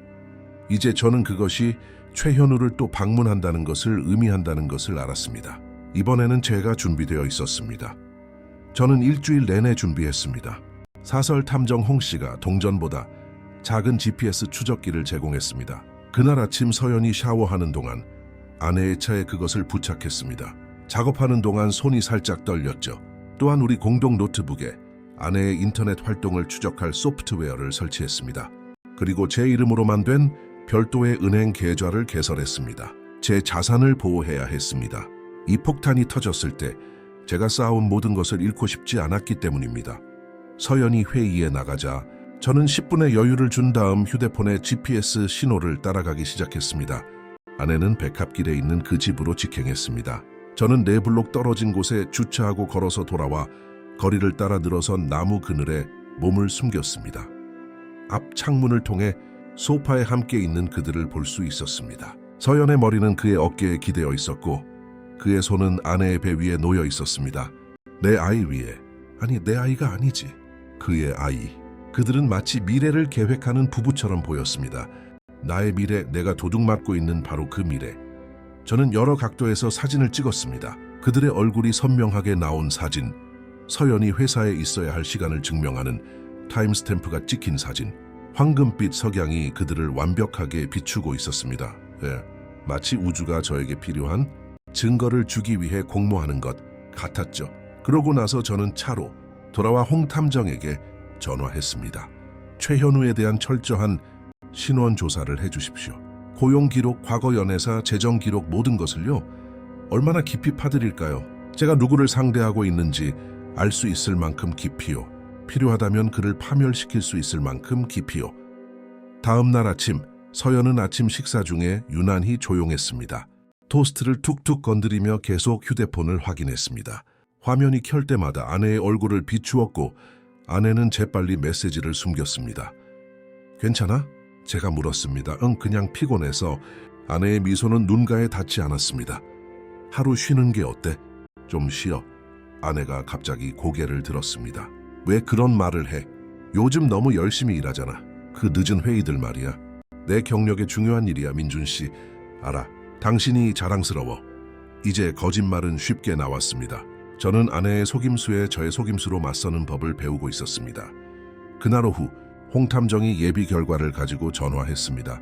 이제 저는 그것이 최현우를 또 방문한다는 것을 의미한다는 것을 알았습니다. 이번에는 제가 준비되어 있었습니다. 저는 일주일 내내 준비했습니다. 사설 탐정 홍 씨가 동전보다 작은 GPS 추적기를 제공했습니다. 그날 아침 서연이 샤워하는 동안 아내의 차에 그것을 부착했습니다. 작업하는 동안 손이 살짝 떨렸죠. 또한 우리 공동 노트북에 아내의 인터넷 활동을 추적할 소프트웨어를 설치했습니다. 그리고 제 이름으로만 된 별도의 은행 계좌를 개설했습니다. 제 자산을 보호해야 했습니다. 이 폭탄이 터졌을 때 제가 쌓아온 모든 것을 잃고 싶지 않았기 때문입니다. 서연이 회의에 나가자 저는 10분의 여유를 준 다음 휴대폰의 GPS 신호를 따라가기 시작했습니다. 아내는 백합길에 있는 그 집으로 직행했습니다. 저는 4블록 떨어진 곳에 주차하고 걸어서 돌아와 거리를 따라 늘어선 나무 그늘에 몸을 숨겼습니다. 앞 창문을 통해 소파에 함께 있는 그들을 볼 수 있었습니다. 서연의 머리는 그의 어깨에 기대어 있었고 그의 손은 아내의 배 위에 놓여 있었습니다. 내 아이 위에, 아니 내 아이가 아니지, 그의 아이. 그들은 마치 미래를 계획하는 부부처럼 보였습니다. 나의 미래, 내가 도둑맞고 있는 바로 그 미래. 저는 여러 각도에서 사진을 찍었습니다. 그들의 얼굴이 선명하게 나온 사진, 서연이 회사에 있어야 할 시간을 증명하는 타임스탬프가 찍힌 사진, 황금빛 석양이 그들을 완벽하게 비추고 있었습니다. 마치 우주가 저에게 필요한 증거를 주기 위해 공모하는 것 같았죠. 그러고 나서 저는 차로 돌아와 홍 탐정에게 전화했습니다. 최현우에 대한 철저한 신원 조사를 해주십시오. 고용 기록, 과거 연애사, 재정 기록 모든 것을요. 얼마나 깊이 파드릴까요? 제가 누구를 상대하고 있는지 알 수 있을 만큼 깊이요. 필요하다면 그를 파멸시킬 수 있을 만큼 깊이요. 다음 날 아침, 서연은 아침 식사 중에 유난히 조용했습니다. 토스트를 툭툭 건드리며 계속 휴대폰을 확인했습니다. 화면이 켤 때마다 아내의 얼굴을 비추었고 아내는 재빨리 메시지를 숨겼습니다. 괜찮아? 제가 물었습니다. 응, 그냥 피곤해서. 아내의 미소는 눈가에 닿지 않았습니다. 하루 쉬는 게 어때? 좀 쉬어. 아내가 갑자기 고개를 들었습니다. 왜 그런 말을 해? 요즘 너무 열심히 일하잖아. 그 늦은 회의들 말이야. 내 경력에 중요한 일이야, 민준 씨. 알아. 당신이 자랑스러워. 이제 거짓말은 쉽게 나왔습니다. 저는 아내의 속임수에 저의 속임수로 맞서는 법을 배우고 있었습니다. 그날 오후 홍 탐정이 예비 결과를 가지고 전화했습니다.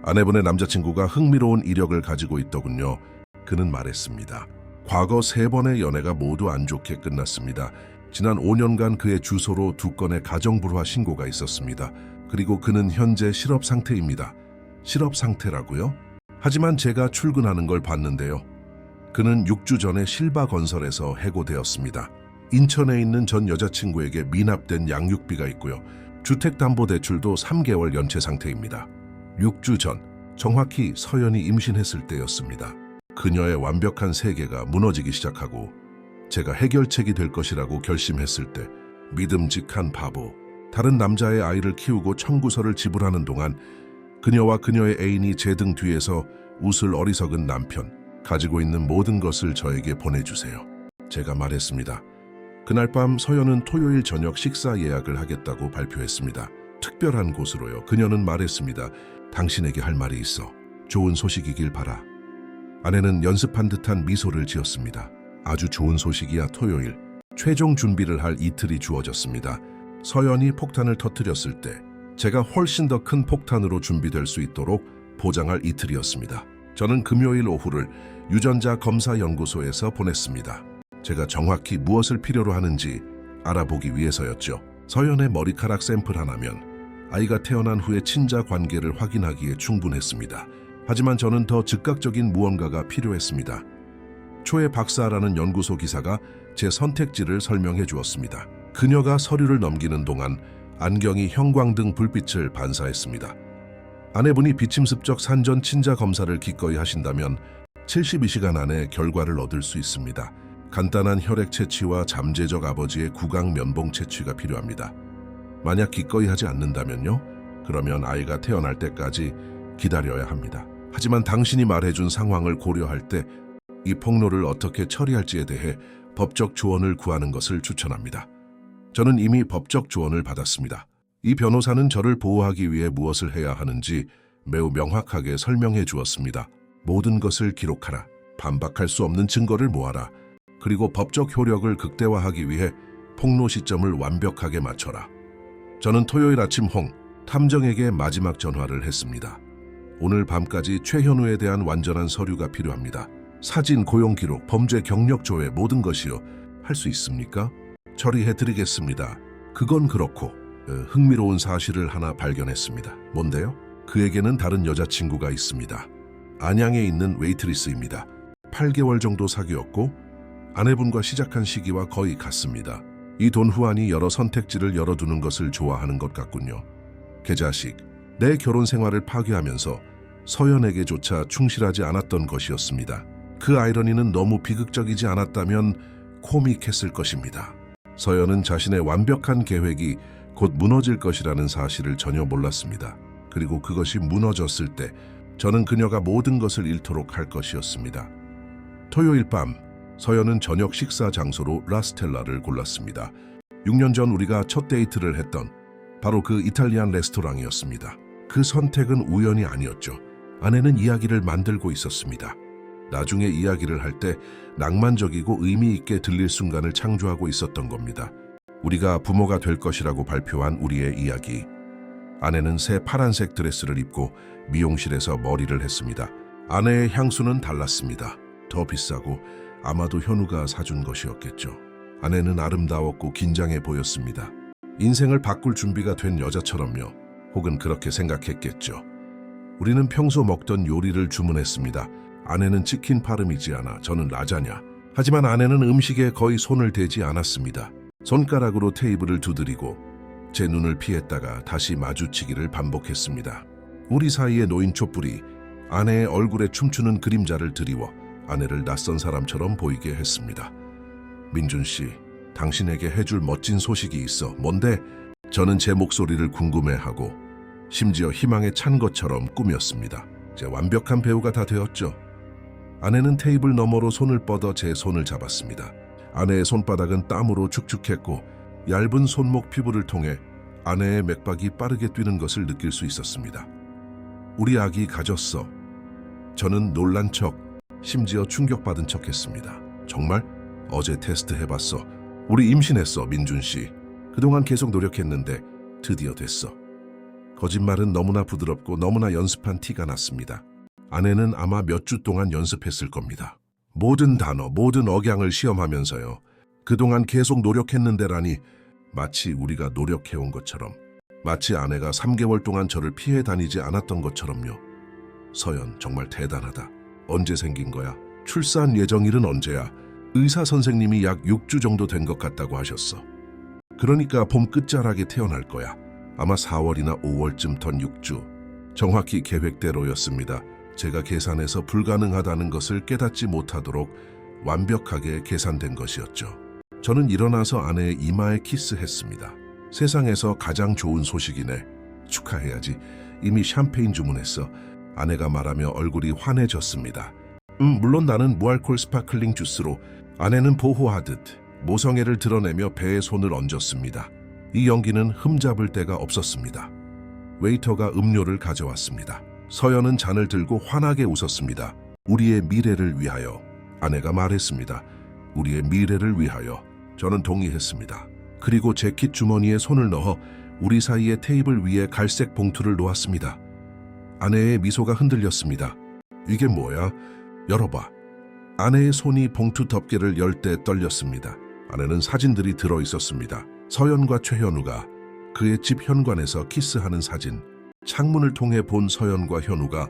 아내분의 남자친구가 흥미로운 이력을 가지고 있더군요. 그는 말했습니다. 과거 3번의 연애가 모두 안 좋게 끝났습니다. 지난 5년간 그의 주소로 2건의 가정불화 신고가 있었습니다. 그리고 그는 현재 실업 상태입니다. 실업 상태라고요? 하지만 제가 출근하는 걸 봤는데요. 그는 6주 전에 실바건설에서 해고되었습니다. 인천에 있는 전 여자친구에게 미납된 양육비가 있고요. 주택담보대출도 3개월 연체 상태입니다. 6주 전, 정확히 서연이 임신했을 때였습니다. 그녀의 완벽한 세계가 무너지기 시작하고 제가 해결책이 될 것이라고 결심했을 때 믿음직한 바보, 다른 남자의 아이를 키우고 청구서를 지불하는 동안 그녀와 그녀의 애인이 제 등 뒤에서 웃을 어리석은 남편, 가지고 있는 모든 것을 저에게 보내주세요. 제가 말했습니다. 그날 밤 서연은 토요일 저녁 식사 예약을 하겠다고 발표했습니다. 특별한 곳으로요. 그녀는 말했습니다. 당신에게 할 말이 있어. 좋은 소식이길 바라. 아내는 연습한 듯한 미소를 지었습니다. 아주 좋은 소식이야. 토요일. 최종 준비를 할 이틀이 주어졌습니다. 서연이 폭탄을 터뜨렸을 때 제가 훨씬 더 큰 폭탄으로 준비될 수 있도록 보장할 이틀이었습니다. 저는 금요일 오후를 유전자 검사 연구소에서 보냈습니다. 제가 정확히 무엇을 필요로 하는지 알아보기 위해서였죠. 서연의 머리카락 샘플 하나면 아이가 태어난 후의 친자 관계를 확인하기에 충분했습니다. 하지만 저는 더 즉각적인 무언가가 필요했습니다. 초에 박사라는 연구소 기사가 제 선택지를 설명해 주었습니다. 그녀가 서류를 넘기는 동안 안경이 형광등 불빛을 반사했습니다. 아내분이 비침습적 산전 친자 검사를 기꺼이 하신다면 72시간 안에 결과를 얻을 수 있습니다. 간단한 혈액 채취와 잠재적 아버지의 구강 면봉 채취가 필요합니다. 만약 기꺼이 하지 않는다면요? 그러면 아이가 태어날 때까지 기다려야 합니다. 하지만 당신이 말해준 상황을 고려할 때 이 폭로를 어떻게 처리할지에 대해 법적 조언을 구하는 것을 추천합니다. 저는 이미 법적 조언을 받았습니다. 이 변호사는 저를 보호하기 위해 무엇을 해야 하는지 매우 명확하게 설명해 주었습니다. 모든 것을 기록하라. 반박할 수 없는 증거를 모아라. 그리고 법적 효력을 극대화하기 위해 폭로 시점을 완벽하게 맞춰라. 저는 토요일 아침 홍 탐정에게 마지막 전화를 했습니다. 오늘 밤까지 최현우에 대한 완전한 서류가 필요합니다. 사진, 고용 기록, 범죄 경력 조회 모든 것이요. 할 수 있습니까? 처리해드리겠습니다. 그건 그렇고 흥미로운 사실을 하나 발견했습니다. 뭔데요? 그에게는 다른 여자친구가 있습니다. 안양에 있는 웨이트리스입니다. 8개월 정도 사귀었고 아내분과 시작한 시기와 거의 같습니다. 이 돈후안이 여러 선택지를 열어두는 것을 좋아하는 것 같군요. 개자식, 내 결혼 생활을 파괴하면서 서연에게조차 충실하지 않았던 것이었습니다. 그 아이러니는 너무 비극적이지 않았다면 코믹했을 것입니다. 서연은 자신의 완벽한 계획이 곧 무너질 것이라는 사실을 전혀 몰랐습니다. 그리고 그것이 무너졌을 때 저는 그녀가 모든 것을 잃도록 할 것이었습니다. 토요일 밤 서연은 저녁 식사 장소로 라스텔라를 골랐습니다. 6년 전 우리가 첫 데이트를 했던 바로 그 이탈리안 레스토랑이었습니다. 그 선택은 우연이 아니었죠. 아내는 이야기를 만들고 있었습니다. 나중에 이야기를 할 때 낭만적이고 의미 있게 들릴 순간을 창조하고 있었던 겁니다. 우리가 부모가 될 것이라고 발표한 우리의 이야기. 아내는 새 파란색 드레스를 입고 미용실에서 머리를 했습니다. 아내의 향수는 달랐습니다. 더 비싸고 아마도 현우가 사준 것이었겠죠. 아내는 아름다웠고 긴장해 보였습니다. 인생을 바꿀 준비가 된 여자처럼요. 혹은 그렇게 생각했겠죠. 우리는 평소 먹던 요리를 주문했습니다. 아내는 치킨 파르미지아나, 저는 라자냐. 하지만 아내는 음식에 거의 손을 대지 않았습니다. 손가락으로 테이블을 두드리고 제 눈을 피했다가 다시 마주치기를 반복했습니다. 우리 사이에 놓인 촛불이 아내의 얼굴에 춤추는 그림자를 드리워 아내를 낯선 사람처럼 보이게 했습니다. 민준 씨, 당신에게 해줄 멋진 소식이 있어. 뭔데? 저는 제 목소리를 궁금해하고 심지어 희망에 찬 것처럼 꾸몄습니다. 제 완벽한 배우가 다 되었죠. 아내는 테이블 너머로 손을 뻗어 제 손을 잡았습니다. 아내의 손바닥은 땀으로 축축했고 얇은 손목 피부를 통해 아내의 맥박이 빠르게 뛰는 것을 느낄 수 있었습니다. 우리 아기 가졌어. 저는 놀란 척, 심지어 충격받은 척 했습니다. 정말? 어제 테스트 해봤어. 우리 임신했어, 민준 씨. 그동안 계속 노력했는데 드디어 됐어. 거짓말은 너무나 부드럽고 너무나 연습한 티가 났습니다. 아내는 아마 몇 주 동안 연습했을 겁니다. 모든 단어, 모든 억양을 시험하면서요. 그동안 계속 노력했는데라니, 마치 우리가 노력해온 것처럼, 마치 아내가 3개월 동안 저를 피해 다니지 않았던 것처럼요. 서연, 정말 대단하다. 언제 생긴 거야? 출산 예정일은 언제야? 의사 선생님이 약 6주 정도 된 것 같다고 하셨어. 그러니까 봄 끝자락에 태어날 거야. 아마 4월이나 5월쯤 던 6주. 정확히 계획대로였습니다. 제가 계산해서 불가능하다는 것을 깨닫지 못하도록 완벽하게 계산된 것이었죠. 저는 일어나서 아내의 이마에 키스했습니다. 세상에서 가장 좋은 소식이네. 축하해야지. 이미 샴페인 주문했어. 아내가 말하며 얼굴이 환해졌습니다. 물론 나는 무알콜 스파클링 주스로. 아내는 보호하듯 모성애를 드러내며 배에 손을 얹었습니다. 이 연기는 흠잡을 데가 없었습니다. 웨이터가 음료를 가져왔습니다. 서연은 잔을 들고 환하게 웃었습니다. 우리의 미래를 위하여. 아내가 말했습니다. 우리의 미래를 위하여. 저는 동의했습니다. 그리고 재킷 주머니에 손을 넣어 우리 사이의 테이블 위에 갈색 봉투를 놓았습니다. 아내의 미소가 흔들렸습니다. 이게 뭐야? 열어봐. 아내의 손이 봉투 덮개를 열 때 떨렸습니다. 안에는 사진들이 들어있었습니다. 서연과 최현우가 그의 집 현관에서 키스하는 사진, 창문을 통해 본 서연과 현우가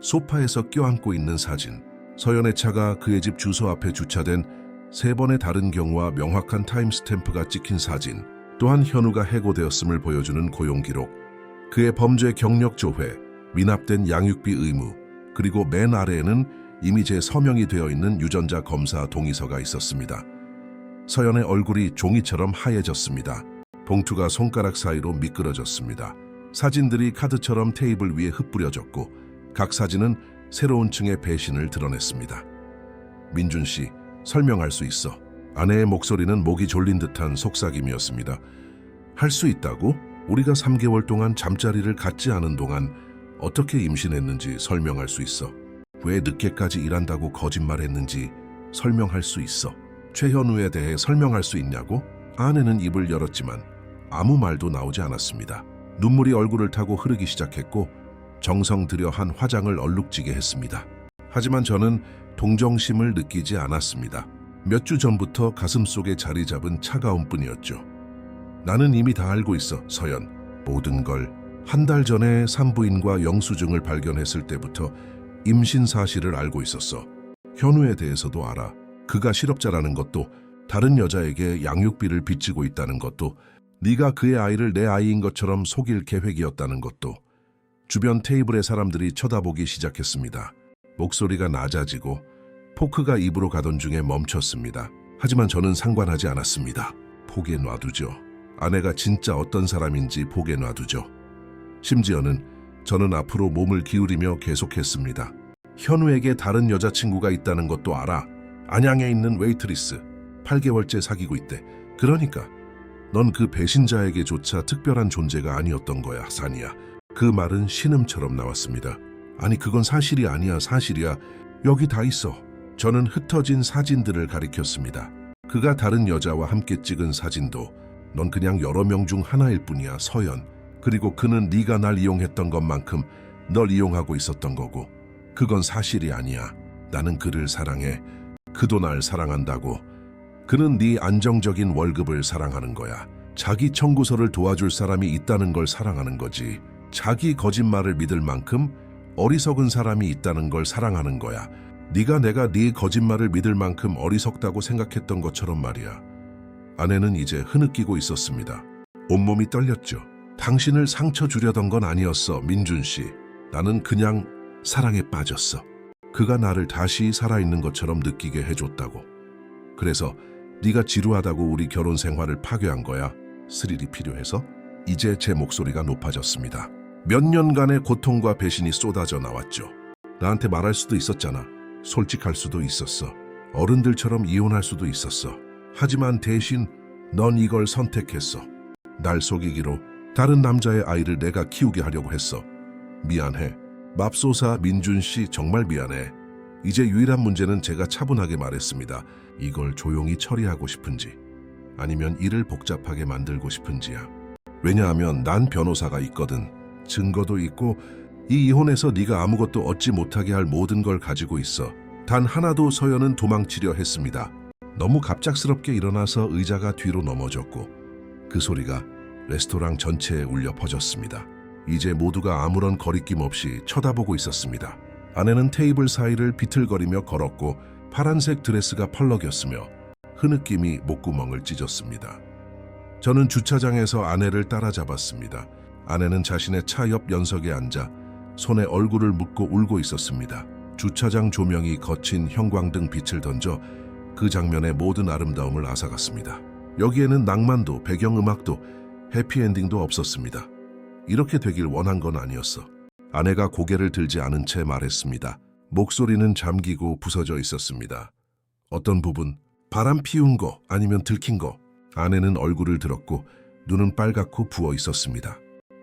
소파에서 껴안고 있는 사진, 서연의 차가 그의 집 주소 앞에 주차된 3번의 다른 경우와 명확한 타임스탬프가 찍힌 사진, 또한 현우가 해고되었음을 보여주는 고용기록, 그의 범죄 경력 조회, 미납된 양육비 의무, 그리고 맨 아래에는 이미 제 서명이 되어 있는 유전자 검사 동의서가 있었습니다. 서연의 얼굴이 종이처럼 하얘졌습니다. 봉투가 손가락 사이로 미끄러졌습니다. 사진들이 카드처럼 테이블 위에 흩뿌려졌고 각 사진은 새로운 층의 배신을 드러냈습니다. 민준 씨, 설명할 수 있어. 아내의 목소리는 목이 졸린 듯한 속삭임이었습니다. 할 수 있다고? 우리가 3개월 동안 잠자리를 갖지 않은 동안 어떻게 임신했는지 설명할 수 있어. 왜 늦게까지 일한다고 거짓말했는지 설명할 수 있어. 최현우에 대해 설명할 수 있냐고? 아내는 입을 열었지만 아무 말도 나오지 않았습니다. 눈물이 얼굴을 타고 흐르기 시작했고 정성 들여 한 화장을 얼룩지게 했습니다. 하지만 저는 동정심을 느끼지 않았습니다. 몇 주 전부터 가슴속에 자리 잡은 차가움뿐이었죠. 나는 이미 다 알고 있어, 서연. 모든 걸. 한 달 전에 산부인과 영수증을 발견했을 때부터 임신 사실을 알고 있었어. 현우에 대해서도 알아. 그가 실업자라는 것도, 다른 여자에게 양육비를 빚지고 있다는 것도, 네가 그의 아이를 내 아이인 것처럼 속일 계획이었다는 것도. 주변 테이블의 사람들이 쳐다보기 시작했습니다. 목소리가 낮아지고 포크가 입으로 가던 중에 멈췄습니다. 하지만 저는 상관하지 않았습니다. 포기해 놔두죠. 아내가 진짜 어떤 사람인지 포기해 놔두죠. 심지어는 저는 앞으로 몸을 기울이며 계속했습니다. 현우에게 다른 여자친구가 있다는 것도 알아. 안양에 있는 웨이트리스. 8개월째 사귀고 있대. 그러니까 넌 그 배신자에게조차 특별한 존재가 아니었던 거야, 산이야. 그 말은 신음처럼 나왔습니다. 아니, 그건 사실이 아니야, 사실이야. 여기 다 있어. 저는 흩어진 사진들을 가리켰습니다. 그가 다른 여자와 함께 찍은 사진도 넌 그냥 여러 명 중 하나일 뿐이야, 서연. 그리고 그는 네가 날 이용했던 것만큼 널 이용하고 있었던 거고. 그건 사실이 아니야. 나는 그를 사랑해. 그도 날 사랑한다고. 그는 네 안정적인 월급을 사랑하는 거야. 자기 청구서를 도와줄 사람이 있다는 걸 사랑하는 거지. 자기 거짓말을 믿을 만큼 어리석은 사람이 있다는 걸 사랑하는 거야. 네가 내가 네 거짓말을 믿을 만큼 어리석다고 생각했던 것처럼 말이야. 아내는 이제 흐느끼고 있었습니다. 온몸이 떨렸죠. 당신을 상처 주려던 건 아니었어, 민준 씨. 나는 그냥 사랑에 빠졌어. 그가 나를 다시 살아있는 것처럼 느끼게 해줬다고. 그래서 네가 지루하다고 우리 결혼 생활을 파괴한 거야. 스릴이 필요해서? 이제 제 목소리가 높아졌습니다. 몇 년간의 고통과 배신이 쏟아져 나왔죠. 나한테 말할 수도 있었잖아. 솔직할 수도 있었어. 어른들처럼 이혼할 수도 있었어. 하지만 대신 넌 이걸 선택했어. 날 속이기로 다른 남자의 아이를 내가 키우게 하려고 했어. 미안해. 맙소사 민준 씨, 정말 미안해. 이제 유일한 문제는 제가 차분하게 말했습니다. 이걸 조용히 처리하고 싶은지 아니면 일을 복잡하게 만들고 싶은지야. 왜냐하면 난 변호사가 있거든. 증거도 있고 이 이혼에서 네가 아무것도 얻지 못하게 할 모든 걸 가지고 있어. 단 하나도. 서연은 도망치려 했습니다. 너무 갑작스럽게 일어나서 의자가 뒤로 넘어졌고 그 소리가 레스토랑 전체에 울려 퍼졌습니다. 이제 모두가 아무런 거리낌 없이 쳐다보고 있었습니다. 아내는 테이블 사이를 비틀거리며 걸었고 파란색 드레스가 펄럭였으며 흐느낌이 목구멍을 찢었습니다. 저는 주차장에서 아내를 따라잡았습니다. 아내는 자신의 차 옆 연석에 앉아 손에 얼굴을 묻고 울고 있었습니다. 주차장 조명이 거친 형광등 빛을 던져 그 장면의 모든 아름다움을 앗아갔습니다. 여기에는 낭만도 배경음악도 해피엔딩도 없었습니다. 이렇게 되길 원한 건 아니었어. 아내가 고개를 들지 않은 채 말했습니다. 목소리는 잠기고 부서져 있었습니다. 어떤 부분, 바람 피운 거 아니면 들킨 거. 아내는 얼굴을 들었고 눈은 빨갛고 부어 있었습니다.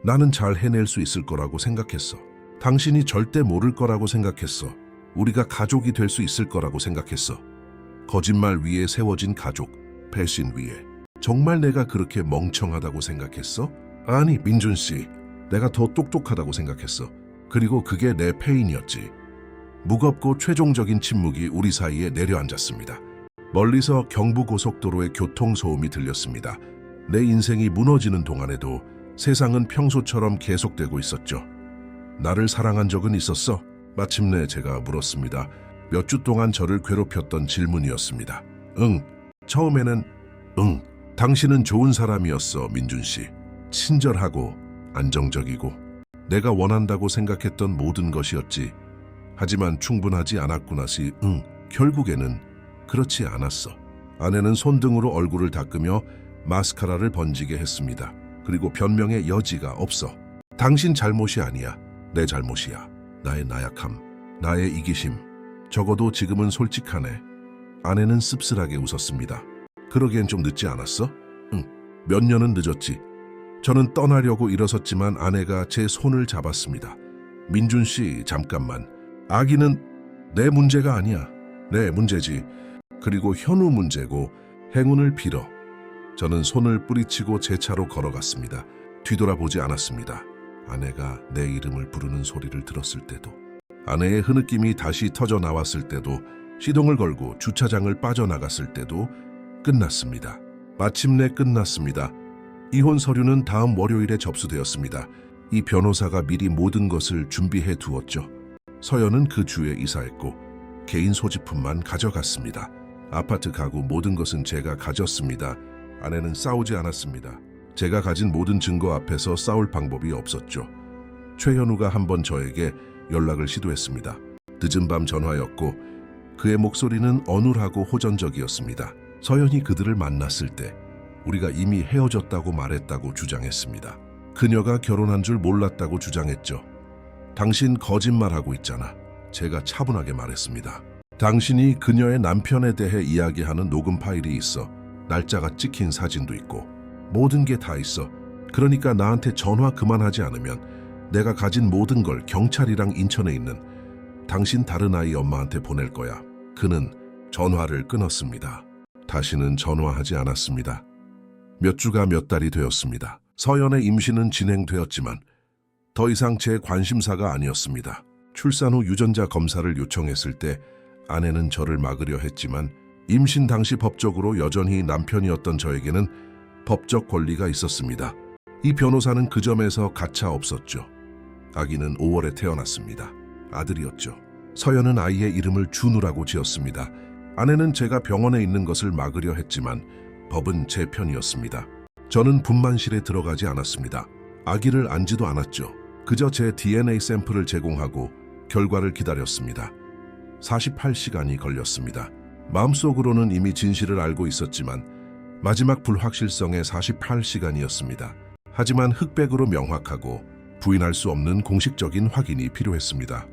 나는 잘 해낼 수 있을 거라고 생각했어. 당신이 절대 모를 거라고 생각했어. 우리가 가족이 될 수 있을 거라고 생각했어. 거짓말 위에 세워진 가족, 배신 위에. 정말 내가 그렇게 멍청하다고 생각했어? 아니, 민준 씨, 내가 더 똑똑하다고 생각했어. 그리고 그게 내 패인이었지. 무겁고 최종적인 침묵이 우리 사이에 내려앉았습니다. 멀리서 경부고속도로의 교통소음이 들렸습니다. 내 인생이 무너지는 동안에도 세상은 평소처럼 계속되고 있었죠. 나를 사랑한 적은 있었어? 마침내 제가 물었습니다. 몇 주 동안 저를 괴롭혔던 질문이었습니다. 응. 처음에는 응. 당신은 좋은 사람이었어, 민준 씨. 친절하고 안정적이고 내가 원한다고 생각했던 모든 것이었지. 하지만 충분하지 않았구나 시 응. 결국에는 그렇지 않았어. 아내는 손등으로 얼굴을 닦으며 마스카라를 번지게 했습니다. 그리고 변명의 여지가 없어. 당신 잘못이 아니야. 내 잘못이야. 나의 나약함, 나의 이기심. 적어도 지금은 솔직하네. 아내는 씁쓸하게 웃었습니다. 그러기엔 좀 늦지 않았어? 응. 몇 년은 늦었지. 저는 떠나려고 일어섰지만 아내가 제 손을 잡았습니다. 민준 씨, 잠깐만. 아기는 내 문제가 아니야. 내 문제지. 그리고 현우 문제고 행운을 빌어. 저는 손을 뿌리치고 제 차로 걸어갔습니다. 뒤돌아보지 않았습니다. 아내가 내 이름을 부르는 소리를 들었을 때도, 아내의 흐느낌이 다시 터져 나왔을 때도, 시동을 걸고 주차장을 빠져나갔을 때도 끝났습니다. 마침내 끝났습니다. 이혼 서류는 다음 월요일에 접수되었습니다. 이 변호사가 미리 모든 것을 준비해 두었죠. 서연은 그 주에 이사했고 개인 소지품만 가져갔습니다. 아파트 가구 모든 것은 제가 가졌습니다. 아내는 싸우지 않았습니다. 제가 가진 모든 증거 앞에서 싸울 방법이 없었죠. 최현우가 한번 저에게 연락을 시도했습니다. 늦은 밤 전화였고 그의 목소리는 어눌하고 호전적이었습니다. 서연이 그들을 만났을 때 우리가 이미 헤어졌다고 말했다고 주장했습니다. 그녀가 결혼한 줄 몰랐다고 주장했죠. 당신 거짓말하고 있잖아. 제가 차분하게 말했습니다. 당신이 그녀의 남편에 대해 이야기하는 녹음 파일이 있어. 날짜가 찍힌 사진도 있고 모든 게 다 있어. 그러니까 나한테 전화 그만하지 않으면 내가 가진 모든 걸 경찰이랑 인천에 있는 당신 다른 아이 엄마한테 보낼 거야. 그는 전화를 끊었습니다. 다시는 전화하지 않았습니다. 몇 주가 몇 달이 되었습니다. 서연의 임신은 진행되었지만 더 이상 제 관심사가 아니었습니다. 출산 후 유전자 검사를 요청했을 때 아내는 저를 막으려 했지만 임신 당시 법적으로 여전히 남편이었던 저에게는 법적 권리가 있었습니다. 이 변호사는 그 점에서 가차 없었죠. 아기는 5월에 태어났습니다. 아들이었죠. 서연은 아이의 이름을 준우라고 지었습니다. 아내는 제가 병원에 있는 것을 막으려 했지만 법은 제 편이었습니다. 저는 분만실에 들어가지 않았습니다. 아기를 안지도 않았죠. 그저 제 DNA 샘플을 제공하고 결과를 기다렸습니다. 48시간이 걸렸습니다. 마음속으로는 이미 진실을 알고 있었지만 마지막 불확실성의 48시간이었습니다. 하지만 흑백으로 명확하고 부인할 수 없는 공식적인 확인이 필요했습니다.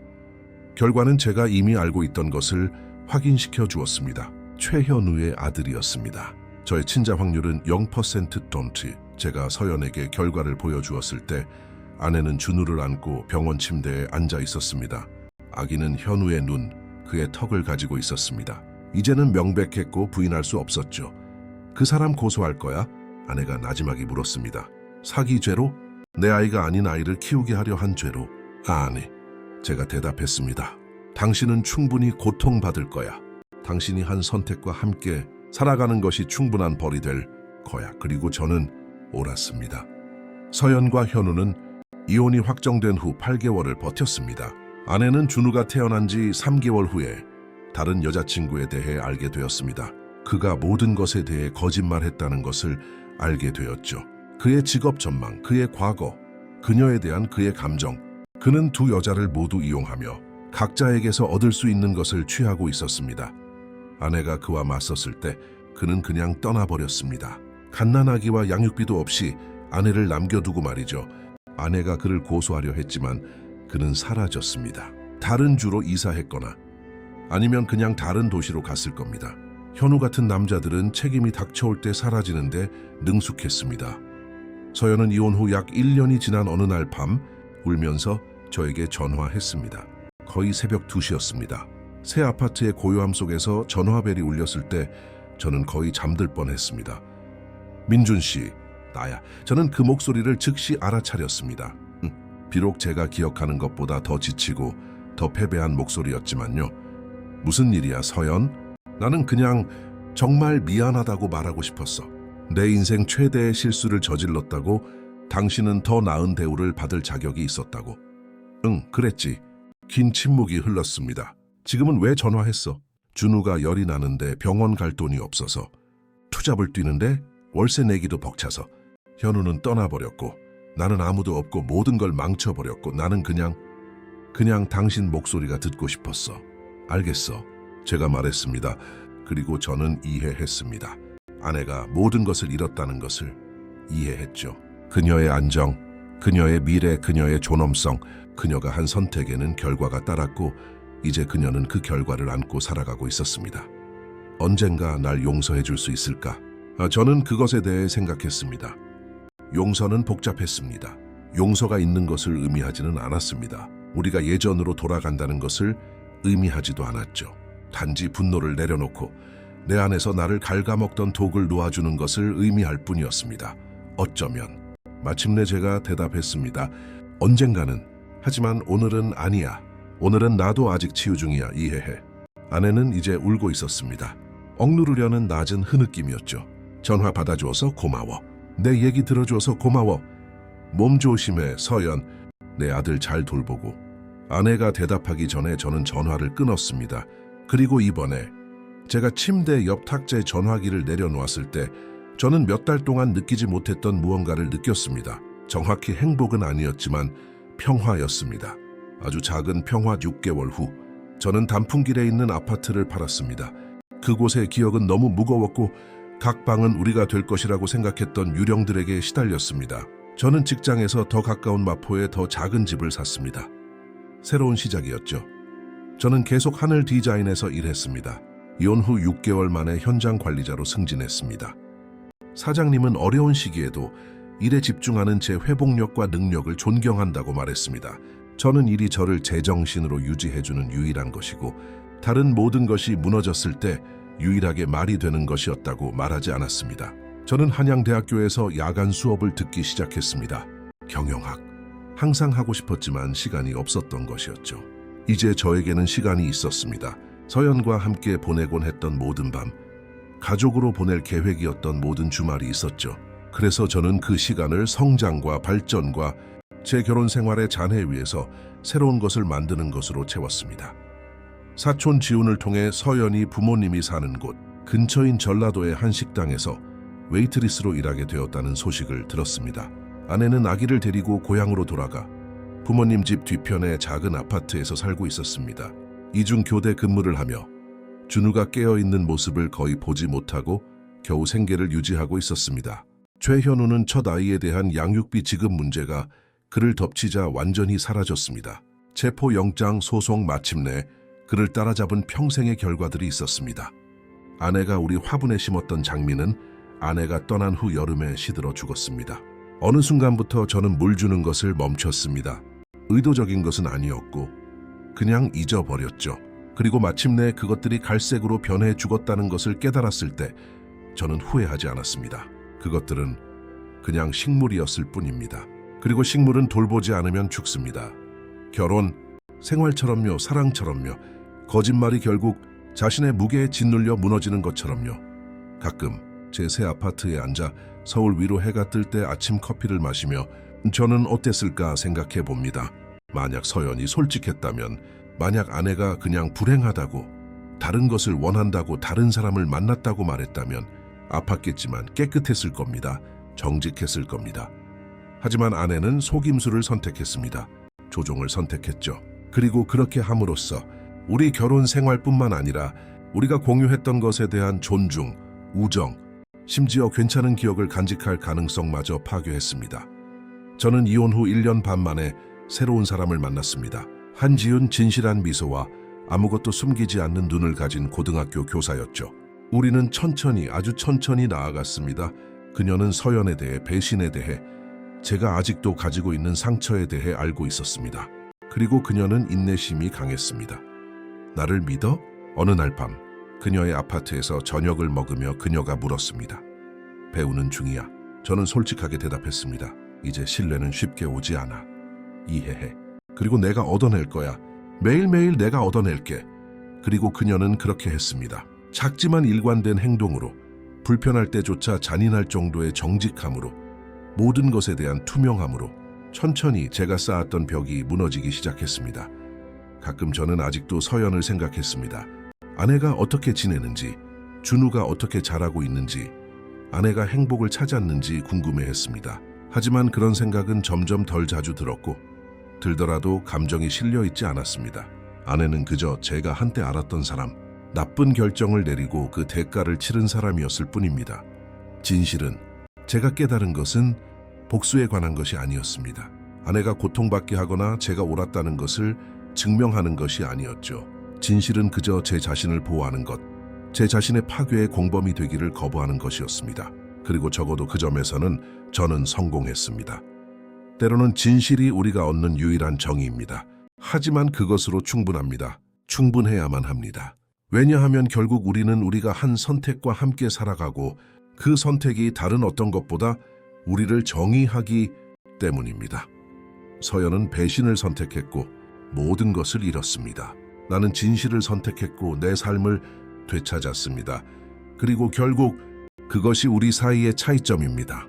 결과는 제가 이미 알고 있던 것을 확인시켜 주었습니다. 최현우의 아들이었습니다. 저의 친자 확률은 0% don't. 제가 서연에게 결과를 보여주었을 때 아내는 준우를 안고 병원 침대에 앉아 있었습니다. 아기는 현우의 눈, 그의 턱을 가지고 있었습니다. 이제는 명백했고 부인할 수 없었죠. 그 사람 고소할 거야? 아내가 나지막이 물었습니다. 사기죄로? 내 아이가 아닌 아이를 키우게 하려 한 죄로? 아니, 제가 대답했습니다. 당신은 충분히 고통받을 거야. 당신이 한 선택과 함께 살아가는 것이 충분한 벌이 될 거야. 그리고 저는 옳았습니다. 서연과 현우는 이혼이 확정된 후 8개월을 버텼습니다. 아내는 준우가 태어난 지 3개월 후에 다른 여자친구에 대해 알게 되었습니다. 그가 모든 것에 대해 거짓말했다는 것을 알게 되었죠. 그의 직업 전망, 그의 과거, 그녀에 대한 그의 감정, 그는 두 여자를 모두 이용하며 각자에게서 얻을 수 있는 것을 취하고 있었습니다. 아내가 그와 맞섰을 때 그는 그냥 떠나버렸습니다. 갓난아기와 양육비도 없이 아내를 남겨두고 말이죠. 아내가 그를 고소하려 했지만 그는 사라졌습니다. 다른 주로 이사했거나 아니면 그냥 다른 도시로 갔을 겁니다. 현우 같은 남자들은 책임이 닥쳐올 때 사라지는데 능숙했습니다. 서연은 이혼 후 약 1년이 지난 어느 날 밤 울면서 저에게 전화했습니다. 거의 새벽 2시였습니다. 새 아파트의 고요함 속에서 전화벨이 울렸을 때 저는 거의 잠들 뻔했습니다. 민준 씨, 나야. 저는 그 목소리를 즉시 알아차렸습니다. 비록 제가 기억하는 것보다 더 지치고 더 패배한 목소리였지만요. 무슨 일이야, 서연? 나는 그냥 정말 미안하다고 말하고 싶었어. 내 인생 최대의 실수를 저질렀다고, 당신은 더 나은 대우를 받을 자격이 있었다고. 응, 그랬지. 긴 침묵이 흘렀습니다. 지금은 왜 전화했어? 준우가 열이 나는데 병원 갈 돈이 없어서. 투잡을 뛰는데 월세 내기도 벅차서. 현우는 떠나버렸고 나는 아무도 없고 모든 걸 망쳐버렸고 나는 그냥 당신 목소리가 듣고 싶었어. 알겠어. 제가 말했습니다. 그리고 저는 이해했습니다. 아내가 모든 것을 잃었다는 것을 이해했죠. 그녀의 안정, 그녀의 미래, 그녀의 존엄성, 그녀가 한 선택에는 결과가 따랐고 이제 그녀는 그 결과를 안고 살아가고 있었습니다. 언젠가 날 용서해 줄 수 있을까? 저는 그것에 대해 생각했습니다. 용서는 복잡했습니다. 용서가 있는 것을 의미하지는 않았습니다. 우리가 예전으로 돌아간다는 것을 의미하지도 않았죠. 단지 분노를 내려놓고 내 안에서 나를 갉아먹던 독을 놓아주는 것을 의미할 뿐이었습니다. 어쩌면 마침내 제가 대답했습니다. 언젠가는. 하지만 오늘은 아니야. 오늘은 나도 아직 치유 중이야. 이해해. 아내는 이제 울고 있었습니다. 억누르려는 낮은 흐느낌이었죠. 전화 받아주어서 고마워. 내 얘기 들어줘서 고마워. 몸 조심해, 서연. 내 아들 잘 돌보고. 아내가 대답하기 전에 저는 전화를 끊었습니다. 그리고 이번에 제가 침대 옆 탁자에 전화기를 내려놓았을 때 저는 몇 달 동안 느끼지 못했던 무언가를 느꼈습니다. 정확히 행복은 아니었지만 평화였습니다. 아주 작은 평화. 6개월 후 저는 단풍길에 있는 아파트를 팔았습니다. 그곳의 기억은 너무 무거웠고 각 방은 우리가 될 것이라고 생각했던 유령들에게 시달렸습니다. 저는 직장에서 더 가까운 마포에 더 작은 집을 샀습니다. 새로운 시작이었죠. 저는 계속 하늘 디자인에서 일했습니다. 이혼 후 6개월 만에 현장 관리자로 승진했습니다. 사장님은 어려운 시기에도 일에 집중하는 제 회복력과 능력을 존경한다고 말했습니다. 저는 일이 저를 제정신으로 유지해주는 유일한 것이고 다른 모든 것이 무너졌을 때 유일하게 말이 되는 것이었다고 말하지 않았습니다. 저는 한양대학교에서 야간 수업을 듣기 시작했습니다. 경영학. 항상 하고 싶었지만 시간이 없었던 것이었죠. 이제 저에게는 시간이 있었습니다. 서연과 함께 보내곤 했던 모든 밤, 가족으로 보낼 계획이었던 모든 주말이 있었죠. 그래서 저는 그 시간을 성장과 발전과 제 결혼 생활의 잔해 위에서 새로운 것을 만드는 것으로 채웠습니다. 사촌 지훈을 통해 서연이 부모님이 사는 곳 근처인 전라도의 한 식당에서 웨이트리스로 일하게 되었다는 소식을 들었습니다. 아내는 아기를 데리고 고향으로 돌아가 부모님 집 뒤편의 작은 아파트에서 살고 있었습니다. 이중 교대 근무를 하며 준우가 깨어있는 모습을 거의 보지 못하고 겨우 생계를 유지하고 있었습니다. 최현우는 첫 아이에 대한 양육비 지급 문제가 그를 덮치자 완전히 사라졌습니다. 체포영장 소송 마침내 그를 따라잡은 평생의 결과들이 있었습니다. 아내가 우리 화분에 심었던 장미는 아내가 떠난 후 여름에 시들어 죽었습니다. 어느 순간부터 저는 물 주는 것을 멈췄습니다. 의도적인 것은 아니었고 그냥 잊어버렸죠. 그리고 마침내 그것들이 갈색으로 변해 죽었다는 것을 깨달았을 때 저는 후회하지 않았습니다. 그것들은 그냥 식물이었을 뿐입니다. 그리고 식물은 돌보지 않으면 죽습니다. 결혼, 생활처럼요, 사랑처럼요, 거짓말이 결국 자신의 무게에 짓눌려 무너지는 것처럼요. 가끔 제 새 아파트에 앉아 서울 위로 해가 뜰 때 아침 커피를 마시며 저는 어땠을까 생각해 봅니다. 만약 서연이 솔직했다면, 만약 아내가 그냥 불행하다고, 다른 것을 원한다고 다른 사람을 만났다고 말했다면 아팠겠지만 깨끗했을 겁니다. 정직했을 겁니다. 하지만 아내는 속임수를 선택했습니다. 조종을 선택했죠. 그리고 그렇게 함으로써 우리 결혼 생활뿐만 아니라 우리가 공유했던 것에 대한 존중, 우정, 심지어 괜찮은 기억을 간직할 가능성마저 파괴했습니다. 저는 이혼 후 1년 반 만에 새로운 사람을 만났습니다. 한지은 진실한 미소와 아무것도 숨기지 않는 눈을 가진 고등학교 교사였죠. 우리는 천천히, 아주 천천히 나아갔습니다. 그녀는 서연에 대해, 배신에 대해, 제가 아직도 가지고 있는 상처에 대해 알고 있었습니다. 그리고 그녀는 인내심이 강했습니다. 나를 믿어? 어느 날 밤, 그녀의 아파트에서 저녁을 먹으며 그녀가 물었습니다. 배우는 중이야. 저는 솔직하게 대답했습니다. 이제 신뢰는 쉽게 오지 않아. 이해해. 그리고 내가 얻어낼 거야. 매일매일 내가 얻어낼게. 그리고 그녀는 그렇게 했습니다. 작지만 일관된 행동으로, 불편할 때조차 잔인할 정도의 정직함으로, 모든 것에 대한 투명함으로 천천히 제가 쌓았던 벽이 무너지기 시작했습니다. 가끔 저는 아직도 서연을 생각했습니다. 아내가 어떻게 지내는지, 준우가 어떻게 자라고 있는지, 아내가 행복을 찾았는지 궁금해했습니다. 하지만 그런 생각은 점점 덜 자주 들었고, 들더라도 감정이 실려 있지 않았습니다. 아내는 그저 제가 한때 알았던 사람, 나쁜 결정을 내리고 그 대가를 치른 사람이었을 뿐입니다. 진실은, 제가 깨달은 것은 복수에 관한 것이 아니었습니다. 아내가 고통받게 하거나 제가 옳았다는 것을 증명하는 것이 아니었죠. 진실은 그저 제 자신을 보호하는 것, 제 자신의 파괴의 공범이 되기를 거부하는 것이었습니다. 그리고 적어도 그 점에서는 저는 성공했습니다. 때로는 진실이 우리가 얻는 유일한 정의입니다. 하지만 그것으로 충분합니다. 충분해야만 합니다. 왜냐하면 결국 우리는 우리가 한 선택과 함께 살아가고 그 선택이 다른 어떤 것보다 우리를 정의하기 때문입니다. 서연은 배신을 선택했고 모든 것을 잃었습니다. 나는 진실을 선택했고 내 삶을 되찾았습니다. 그리고 결국 그것이 우리 사이의 차이점입니다.